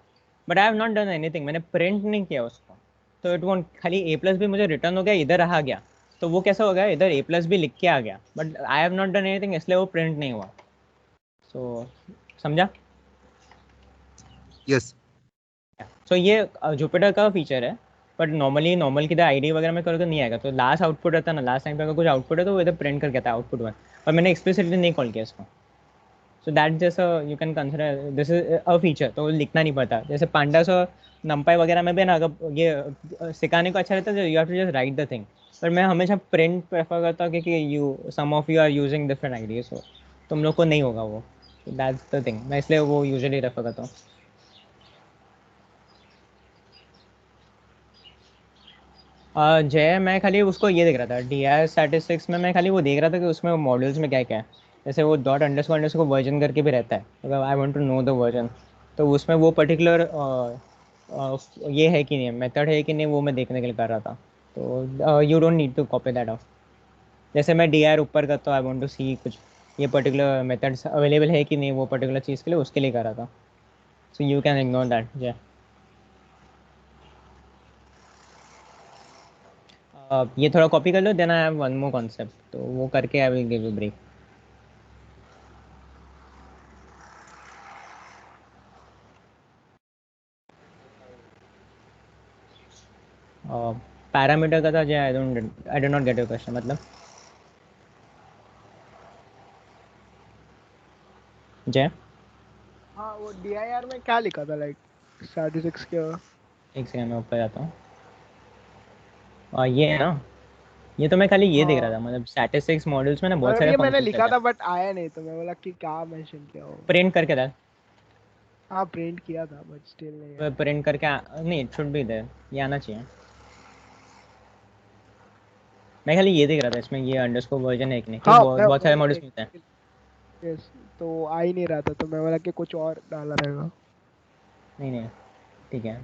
but I have not done anything, मैंने प्रिंट नहीं किया उसको. तो इट वोंट, खाली ए प्लस भी मुझे रिटर्न हो गया, इधर आ गया. तो वो कैसा हो गया, इधर ए प्लस भी लिख के आ गया, but I have not done anything, इसलिए वो प्रिंट नहीं हुआ. सो समझा? यस. सो ये जुपिटर का फीचर है. बट नॉर्मल की आईडी वगैरह में करोगे तो नहीं आएगा। तो लास्ट आउटपुट रहता है ना, लास्ट टाइम पे अगर कुछ आउटपुट है तो वो इधर प्रिंट करके आता है आउटपुट 1, और मैंने एक्सप्लिसिटली नहीं कॉल किया इसको। सो दैट जैसा you can consider this is a feature, तो लिखना नहीं पड़ता। जैसे पांडास और नंपाई वगैरह में भी ना, अगर ये सिखाने को अच्छा रहता है, you have to just write the thing. पर मैं हमेशा प्रिंट प्रेफर करता हूँ, क्योंकि you some of you are using different IDs, so तुम लोग को नहीं होगा वो। दैट्स द थिंग, मैं इसलिए वो यूजुअली रेफर करता हूँ। जय, मैं खाली उसको ये देख रहा था डी आई स्टैटिस्टिक्स में, मैं खाली वो देख रहा था कि उसमें मॉड्यूल्स में क्या क्या है। जैसे वो डॉट अंडरस्कोर वर्जन करके भी रहता है, अगर I want to know the version, तो उसमें वो पर्टिकुलर ये है कि नहीं, मेथड है कि नहीं, वो मैं देखने के लिए कर रहा था। तो you don't need to copy that off. जैसे मैं डी आर ऊपर करता हूँ, आई वांट टू सी कुछ ये पर्टिकुलर मेथड्स अवेलेबल है कि नहीं वो पर्टिकुलर चीज़ के लिए, उसके लिए कर रहा था। So you can ignore that. Jay, ये थोड़ा कॉपी कर लो, then I have one more concept, तो वो करके I will give you break. Parameter का था Jay, I don't not get your question. मतलब जय, हाँ वो DIR में क्या लिखा था, लाइक स्टैटिस्टिक्स के? एक सेकंड में ऊपर जाता हूँ। ये है ना, ये तो मैं खाली ये देख रहा हाँ था, मतलब स्टैटिस्टिक्स मॉडल्स में ना बहुत मतलब सारे ये मैंने फंक्शंस लिखा रहते था हैं। बट आया नहीं, तो मैं बोला कि क्या मेंशन किया हो। प्रिंट करके था, हाँ प्रिंट किया था बट स्टिल नहीं आया। प्रिंट करके नहीं, इट शुड बी देयर, ये आना चाहिए। मैं खाली ये देख रहा था इसमें ये अंडरस्कोर वर्जन है कि नहीं, क्योंकि हाँ बहुत मैं बहुत सारे वही मॉडल्स मिलते हैं। यस, तो आ ही नहीं रहा था, तो मैं बोला कि कुछ और डाला रहेगा। नहीं नहीं, ठीक है।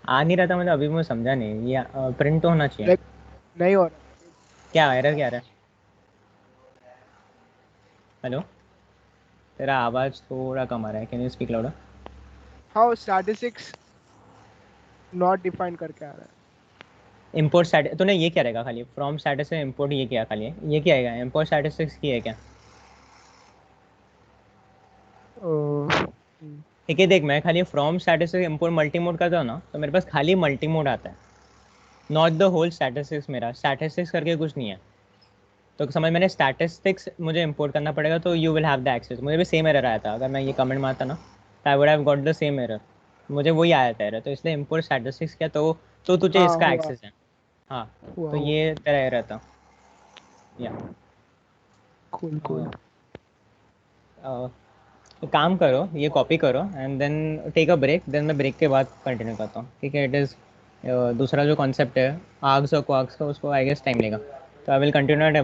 आ नहीं रहा था मतलब, अभी मुझे समझा नहीं, ये प्रिंट तो होना चाहिए। लाइक नहीं हो रहा था। क्या एरर क्या आ रहा है? हेलो, तेरा आवाज़ थोड़ा कम आ रहा है, कैन यू स्पीक लाउडर? हाँ स्टैटिस्टिक्स नॉट डिफाइन करके आ रहा है। इम्पोर्ट स्टैटिस तूने ये क्या रहेगा खाली, फ्रॉम स्टैटिस से इम्पोर्ट ये किया खाली, ये क्या आएगा, इम्पोर्ट स्टैटिस्टिक्स की है क्या? ठीक है, देख मैं खाली फ्रॉम स्टैटिस से इम्पोर्ट मल्टी मोड करता हूँ ना, तो मेरे पास खाली मल्टी मोड आता है, नॉट द होल स्टैटिस्टिक्स। मेरा स्टैटिस्टिक्स करके कुछ नहीं है। तो समझ, मैंने स्टैटिस्टिक्स मुझे इंपोर्ट करना पड़ेगा, तो you will have the access. मुझे भी सेम एरर आया था, अगर मैं ये कमेंट मारता ना, तो आई would have got the same error, मुझे वही आया था एरर, तो इसलिए इंपोर्ट स्टैटिस्टिक्स किया, तो तुझे हाँ इसका हुआ एक्सेस है। हाँ, हुआ तो हुआ। ये तेरा एरर था। या कूल कूल। काम करो, ये कॉपी करो and then take a break, then मैं ब्रेक के बाद कंटिन्यू करता हूँ, ठीक है? इट इज़ दूसरा जो कॉन्सेप्ट है आर्क्स और क्वार्क्स का, उसको आई गेस टाइम लेगा, तो I will continue at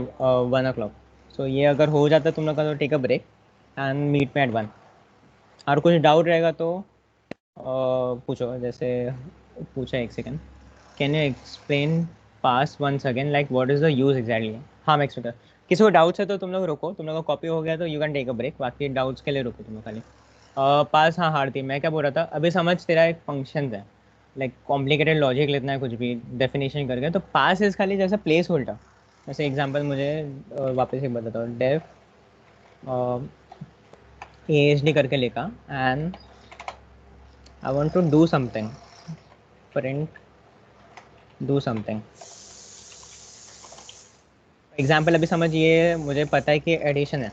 1 o'clock। So ये अगर हो जाता है तुम लोग का, तो take a break and meet में एट 1। और कुछ डाउट रहेगा तो पूछो। जैसे पूछा, एक second, can you explain pass once again, like what is the use exactly? हाँ मैं एक्सप्लेन, किसी को डाउट्स है तो तुम लोग रुको, तुम लोग का कॉपी हो गया तो you can take a break, बाकी डाउट्स के लिए रुको तुम लोग खाली। पास, हाँ हारती, मैं क्या बोल रहा था, अभी समझ तेरा एक फंक्शन है, लाइक कॉम्प्लिकेटेड लॉजिक लिखना है कुछ भी डेफिनेशन करके, तो पास इज खाली जैसे प्लेस होल्डर। जैसे एग्जांपल मुझे वापस एक बताता हूँ, डेफ AHD करके लिखा and I want to do something, print do something. Example अभी समझ, ये मुझे पता है कि एडिशन है,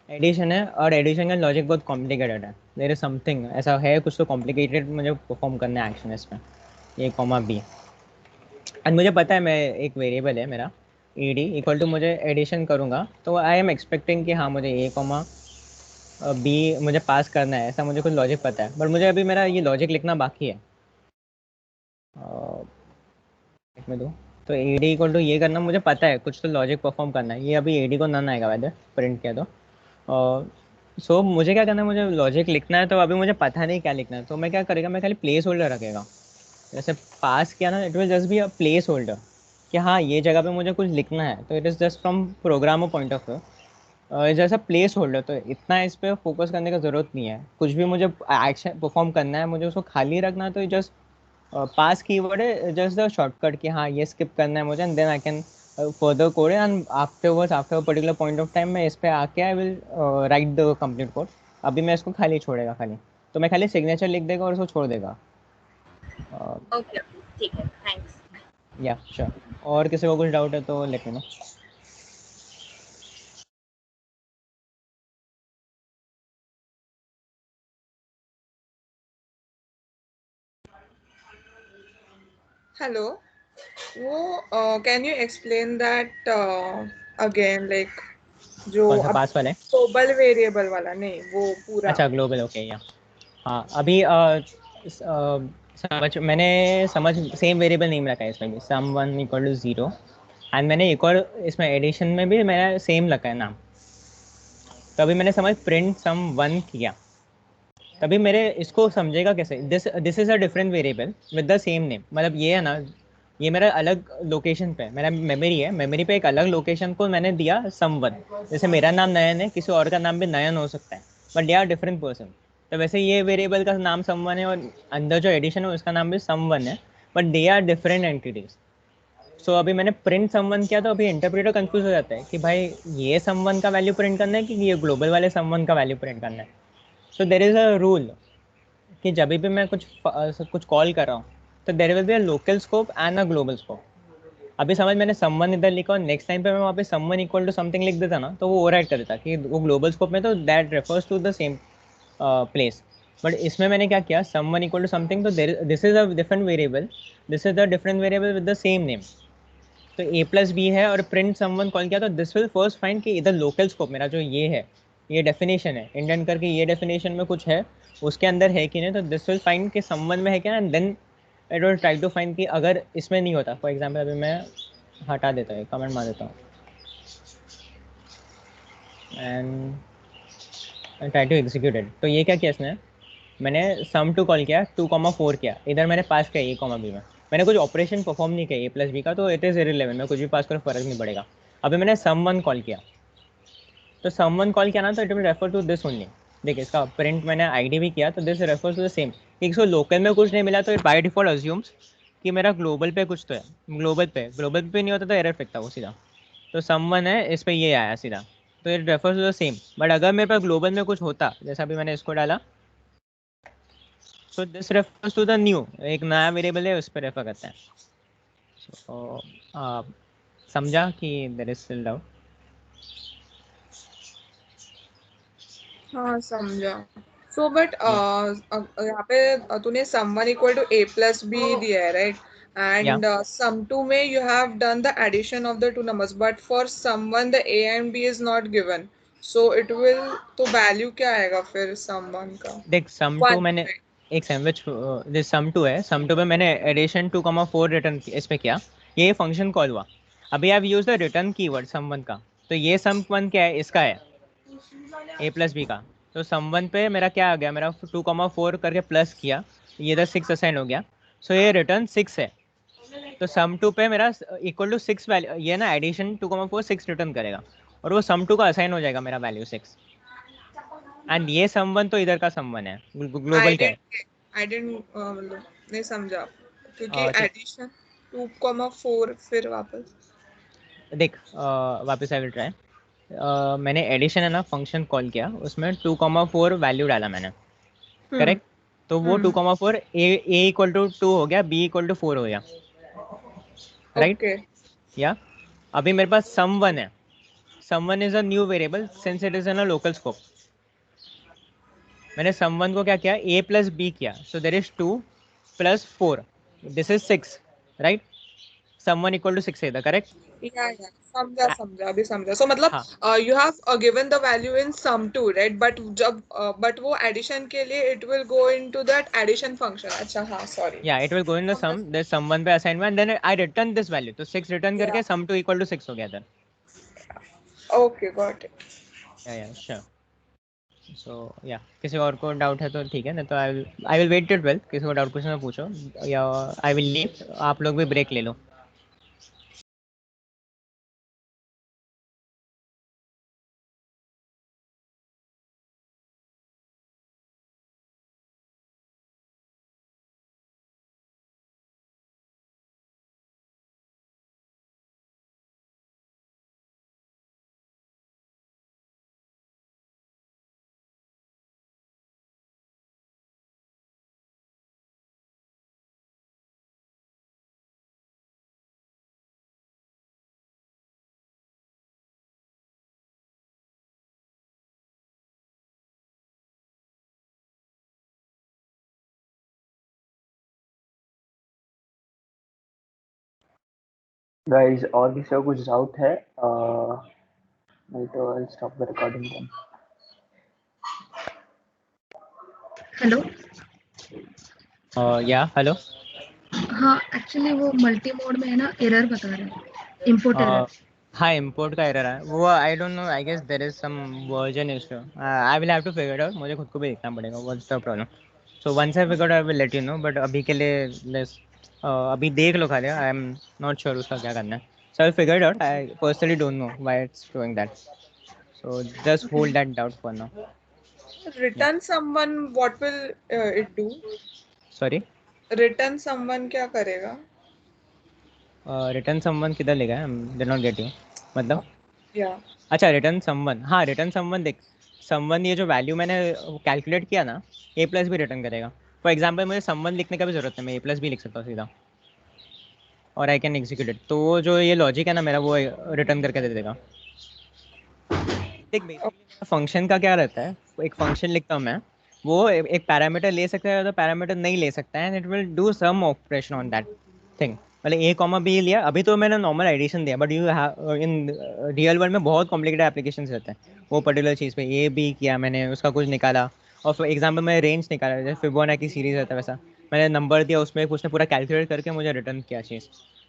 एडिशन है, और एडिशन का लॉजिक बहुत कॉम्प्लिकेटेड है, देयर इज समथिंग ऐसा है कुछ तो कॉम्प्लिकेटेड, मुझे परफॉर्म करना है एक्शन इसमें, ए कॉमा बी। एंड मुझे पता है, मैं एक वेरिएबल है मेरा ed इक्वल टू, मुझे एडिशन करूँगा तो आई एम एक्सपेक्टिंग कि हाँ मुझे ए कॉमा बी मुझे पास करना है, ऐसा मुझे कुछ लॉजिक पता है, बट मुझे अभी मेरा ये लॉजिक लिखना बाकी है। एक में दो, तो ए डी इक्वल टू ये करना, मुझे पता है कुछ तो लॉजिक परफॉर्म करना है, ये अभी ए डी को नन आएगा वैसे प्रिंट किया तो। सो मुझे क्या करना है, मुझे लॉजिक लिखना है, तो अभी मुझे पता नहीं क्या लिखना है, तो मैं क्या करेगा, मैं खाली प्लेस होल्डर रखेगा। जैसे पास किया ना, it will just be a place holder कि हाँ ये जगह पे मुझे कुछ लिखना है, तो it is just from programmer point of view जैसा प्लेस होल्डर, तो इतना इस पर फोकस करने का ज़रूरत नहीं है। कुछ भी मुझे एक्शन परफॉर्म करना है, मुझे उसको खाली रखना है, तो जस्ट पास कीवर्ड है, जस्ट द शॉर्टकट कि हाँ ये स्किप करना है मुझे, and then I can further code and afterwards after particular point of time मैं इस पर आके I will write the complete code. अभी मैं इसको खाली छोड़ेगा खाली, तो मैं खाली सिग्नेचर लिख देगा और उसको छोड़ देगा। ओके ठीक है, थैंक्स। या श्योर। और किसी को कुछ डाउट है तो लेट मी नो। हेलो, वो can you explain that again, like जो कौन सा अब पास वाला है? ग्लोबल वेरिएबल वाला, नहीं वो पूरा। अच्छा ग्लोबल, ओके या हाँ। अभी समझ मैंने समझ सेम वेरिएबल नेम रखा है इसमें भी, sum one equal to zero. And मैंने एक और इसमें एडिशन में भी मैंने सेम रखा है नाम। तो अभी मैंने समझ प्रिंट सम वन किया, तभी मेरे इसको समझेगा कैसे, this is a different variable with the same name. मतलब ये है ना, ये मेरा अलग लोकेशन पे, मेरा मेमोरी है, मेमोरी पे एक अलग लोकेशन को मैंने दिया सम वन। जैसे मेरा नाम नयन है, किसी और का नाम भी नयन हो सकता है, but they are different person. तो वैसे ये वेरिएबल का नाम सम वन है और अंदर जो एडिशन है उसका नाम भी सम वन है, but they are different entities. So अभी मैंने प्रिंट समवन किया तो अभी इंटरप्रेटर कंफ्यूज हो जाता है कि भाई ये समवन का वैल्यू प्रिंट करना है कि ये ग्लोबल वाले समवन का वैल्यू प्रिंट करना है। So there is a rule कि जब भी मैं कुछ कॉल कर रहा हूँ तो देर will be a local scope and a global scope. अभी समझ मैंने समवन इधर लिखा और नेक्स्ट टाइम पे मैं वहाँ पे समवन इक्वल टू समथिंग लिख देता ना, तो वो ओवरराइड कर देता कि वो ग्लोबल स्कोप में तो that refers to the same place. But इसमें मैंने क्या किया, समवन इक्वल टू समथिंग, तो this is a different variable, this is the different variable with the same name. तो ए प्लस बी है और प्रिंट समवन कॉल किया तो दिस विल फर्स्ट फाइंड कि इधर लोकल स्कोप मेरा जो ये है, ये डेफिनेशन है इंडेंट करके, ये डेफिनेशन में कुछ है उसके अंदर है कि नहीं। तो दिस विल फाइंड कि समवन में है क्या, and then it will try to find कि अगर इसमें नहीं होता, फॉर एग्जाम्पल अभी मैं हटा देता हूँ, कमेंट मार देता हूँ and try to execute it. तो ये क्या किया इसने, मैंने सम टू कॉल किया, 2,4 किया, इधर मैंने पास किया ए कॉमा बी में, मैंने कुछ ऑपरेशन परफॉर्म नहीं किया ए प्लस बी का, तो इट इज़ इररिलेवेंट, मैं कुछ भी पास करो फर्क नहीं पड़ेगा। अभी मैंने सम वन कॉल किया, तो सम वन कॉल किया ना, तो it will refer to this only. देखिए इसका प्रिंट मैंने आईडी भी किया तो this refers to the same. इसको लोकल में कुछ नहीं मिला तो बाय डिफॉल्ट अज्यूम्स कि मेरा ग्लोबल पे कुछ तो है, ग्लोबल पे नहीं होता तो एरर फेंकता वो सीधा। तो सम वन है, इस पर ये आया सीधा, तो it refers to the same. But अगर मेरे पास ग्लोबल में कुछ होता, जैसा अभी मैंने इसको डाला, so this refers to the new, एक नया वेरिएबल है उस पर रेफर करता है। सो समझा कि देयर इज स्टिल डाउट? हाँ समझा। सो बट या यहाँ पे तूने sum one equal to A plus B दिया है, right? Yeah and sum two में you have done the addition of the two numbers, but for sum one the A and B is not given, so it will, तो value क्या आएगा फिर sum one का? देख sum two one, मैंने right? एक sandwich, this sum two है, sum to पे मैंने एडिशन 2,4 रिटर्न इस पे किया, ये फंक्शन कॉल हुआ। अभी I use the return keyword sum one का, तो ये सम वन क्या है, इसका है ए प्लस बी का। तो सम वन पे मेरा क्या आ गया, मेरा 2,4 करके प्लस किया, ये इधर 6 असाइन हो गया, सो ये रिटर्न 6 है। तो सम टू पे मेरा इक्वल टू 6 वैल्यू, ये ना एडिशन 2,4 6 रिटर्न करेगा और वो सम टू का असाइन हो जाएगा मेरा वैल्यू 6। एंड ये सम वन तो इधर का सम वन है, आई ग्लोबल क्या है। डेंट आई डेंट मतलब नहीं समझा, क्योंकि चेक एडिशन 2,4 फिर वापस। देख, वापस आई विल ट्राई। मैंने एडिशन है ना फंक्शन कॉल किया, उसमें 2,4 वैल्यू डाला मैंने, हम्म। करेक्ट? तो वो हम्म। 2,4 ए इक्वल टू 2 हो गया, बी इक्वल टू 4 हो गया, राइट? ओके। या अभी मेरे पास सम वन है, sum one is a new variable since it is in a local scope. मैंने सम वन को क्या किया, ए प्लस बी किया, so there is 2 plus 4, this is 6, right? Sum one equal to 6 है, करेक्ट? या समझा समझा, अभी समझा। सो मतलब हाँ you have given the value in sum two, right? But जब बट वो एडिशन के लिए it will go into that addition function. अच्छा, हाँ sorry. Yeah it will go in the sum, this sum one पे assign हुआ and then I return this value, तो 6 return या, करके सम टू इक्वल टू 6 हो गया था। Okay got it. या श्योर। सो या किसी और को डाउट है तो ठीक है, नहीं तो आई विल वेट टिल 12, किसी को डाउट पूछना है पूछो, या आई विल लीव, आप लोग भी ब्रेक ले लो। गाइस और किसी को कुछ डाउट है? नहीं तो I stop the recording then. Hello. Yeah hello. हाँ एक्चुअली वो मल्टी मोड में है ना, एरर बता रहा है, इंपोर्ट एरर। हाँ, इंपोर्ट का एरर है वो। I don't know, I guess there is some version issue. I will have to figure out, मुझे खुद को भी देखना पड़ेगा what's the problem. So once I figure I will let you know, but अभी के लिए लेट्स अभी देख लो खाली। आई एम नॉट श्योर उसका क्या करना है। So I figure out. I personally don't know why it's doing that, so just hold that doubt for now. Return someone, what will it do? Sorry, Return someone क्या करेगा? Return sum one किधर लेगा? I did not get you. मतलब Yeah. अच्छा, return sum one. हाँ, return sum one देख, sum one ये जो वैल्यू मैंने कैलकुलेट किया ना, ए प्लस भी रिटर्न करेगा। फॉर एग्जाम्पल मुझे समवन लिखने का भी जरूरत है, मैं ए प्लस भी लिख सकता हूँ सीधा, और आई कैन एग्जीक्यूट इट। तो वो जो ये लॉजिक है ना मेरा, वो रिटर्न करके दे देगा। देख बेसिकली फंक्शन का क्या रहता है, एक फंक्शन लिखता हूँ मैं, वो एक पैरामीटर ले सकता है, तो पैरामीटर नहीं ले सकता है, and it will do some operation on that thing. मतलब ए कॉमा बी लिया, अभी तो मैंने नॉर्मल एडिशन दिया, but you in real world में बहुत कॉम्प्लिकेटेड एप्लीकेशंस रहते हैं। वो पर्टिकुलर चीज़ पे ए बी किया मैंने, उसका कुछ निकाला, और फॉर एग्जाम्पल मैं रेंज निकाला, जैसे फिबोनाची सीरीज रहता है वैसा, मैंने नंबर दिया उसमें, उसने पूरा कैलकुलेट करके मुझे रिटर्न किया चीज़।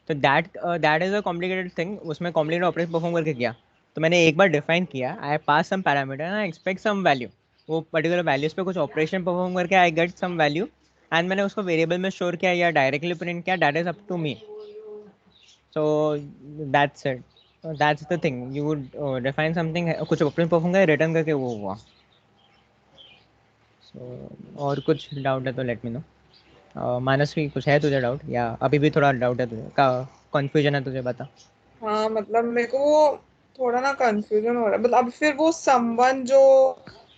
तो that is a complicated thing, उसमें कॉम्प्लिकेटेड ऑपरेशन परफॉर्म करके किया। तो मैंने एक बार डिफाइन किया, I pass some parameter, I expect some value, वो पर्टिकुलर वैल्यूज पे कुछ ऑपरेशन परफॉर्म करके I get some value, and मैंने उसको वेरिएबल में स्टोर किया या डायरेक्टली प्रिंट किया, that is up to me. So that's it, that's the thing. You would define something, कुछ ऑपरेशन परफॉर्म कर रिटर्न करके वो हुआ। सो और कुछ डाउट है तो लेट मी नो। मानसवी, कुछ है तुझे डाउट, या अभी भी थोड़ा डाउट है तुझे, का कन्फ्यूजन है तुझे, बता। हाँ मतलब मेरे को वो थोड़ा ना कंफ्यूजन हो रहा है, मतलब अब फिर वो समवन जो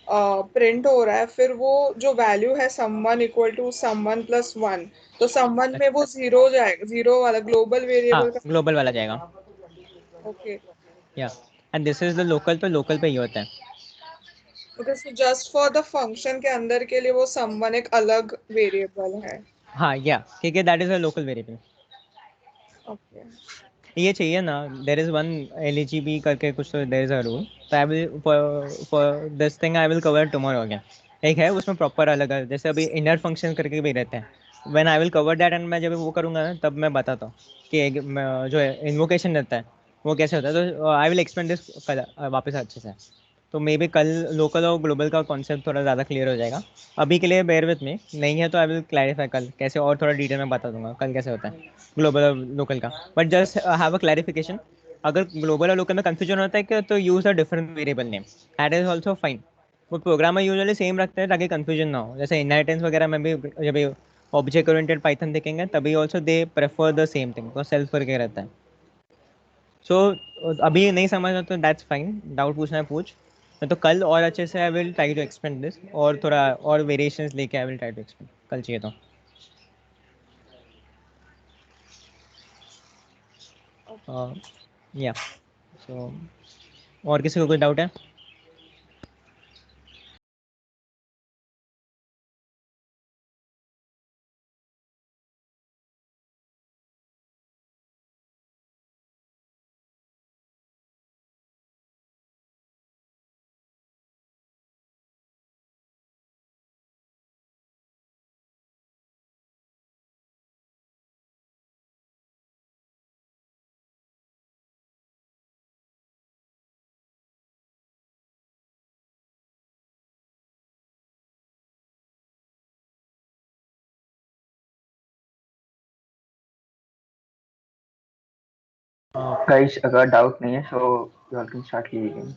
प्रिंट हो रहा है, फिर वो जो वैल्यू है sum one equal to sum one plus one, तो समवन में वो जीरो जाएगा, जीरो वाला ग्लोबल हाँ, वेरिएबल का। ग्लोबल वाला जाएगा। ओके। या and this is the local, पे लोकल पे ये होता है। Okay, so just for the function के अंदर के लिए वो समवन एक अलग वेरिएबल है। हाँ, या ठीक है, that is a local variable. Okay. ये चाहिए ना, देर इज वन एल करके कुछ, तो देर इज अ रूल। तो I will for this thing I will cover tomorrow again. एक है उसमें प्रॉपर अलग है, जैसे अभी इनर फंक्शन करके भी रहते हैं, when I will cover that, and मैं जब वो करूँगा ना तब मैं बताता हूँ कि जो इन्वोकेशन रहता है वो कैसे होता है। तो आई विल एक्सप्लेन दिस कल वापस अच्छे से। तो मे बी कल लोकल और ग्लोबल का कॉन्सेप्ट थोड़ा ज़्यादा क्लियर हो जाएगा। अभी के लिए बेयर विथ में नहीं है, तो आई विल क्लैरिफाई कल कैसे, और थोड़ा डिटेल में बता दूंगा कल कैसे होता है ग्लोबल और लोकल का। But just have a clarification, अगर ग्लोबल और लोकल में कंफ्यूजन होता है कि तो use a different variable name, that is also fine. वो प्रोग्रामर यूजुअली सेम रखते हैं ताकि कंफ्यूजन ना हो। जैसे इनहेरिटेंस वगैरह में भी जब ऑब्जेक्ट ओरिएंटेड पाइथन देखेंगे तभी also they prefer the same thing, तो सेल्फ करके रहता है। सो अभी नहीं समझना तो दैट्स फाइन, डाउट पूछना है पूछ। मैं तो कल और अच्छे से I will try to expand this, और थोड़ा और वेरिएशंस लेके I will try to expand कल चाहिए तो। या सो और किसी को कोई डाउट है? गाइस अगर डाउट नहीं है so you all can start leaving.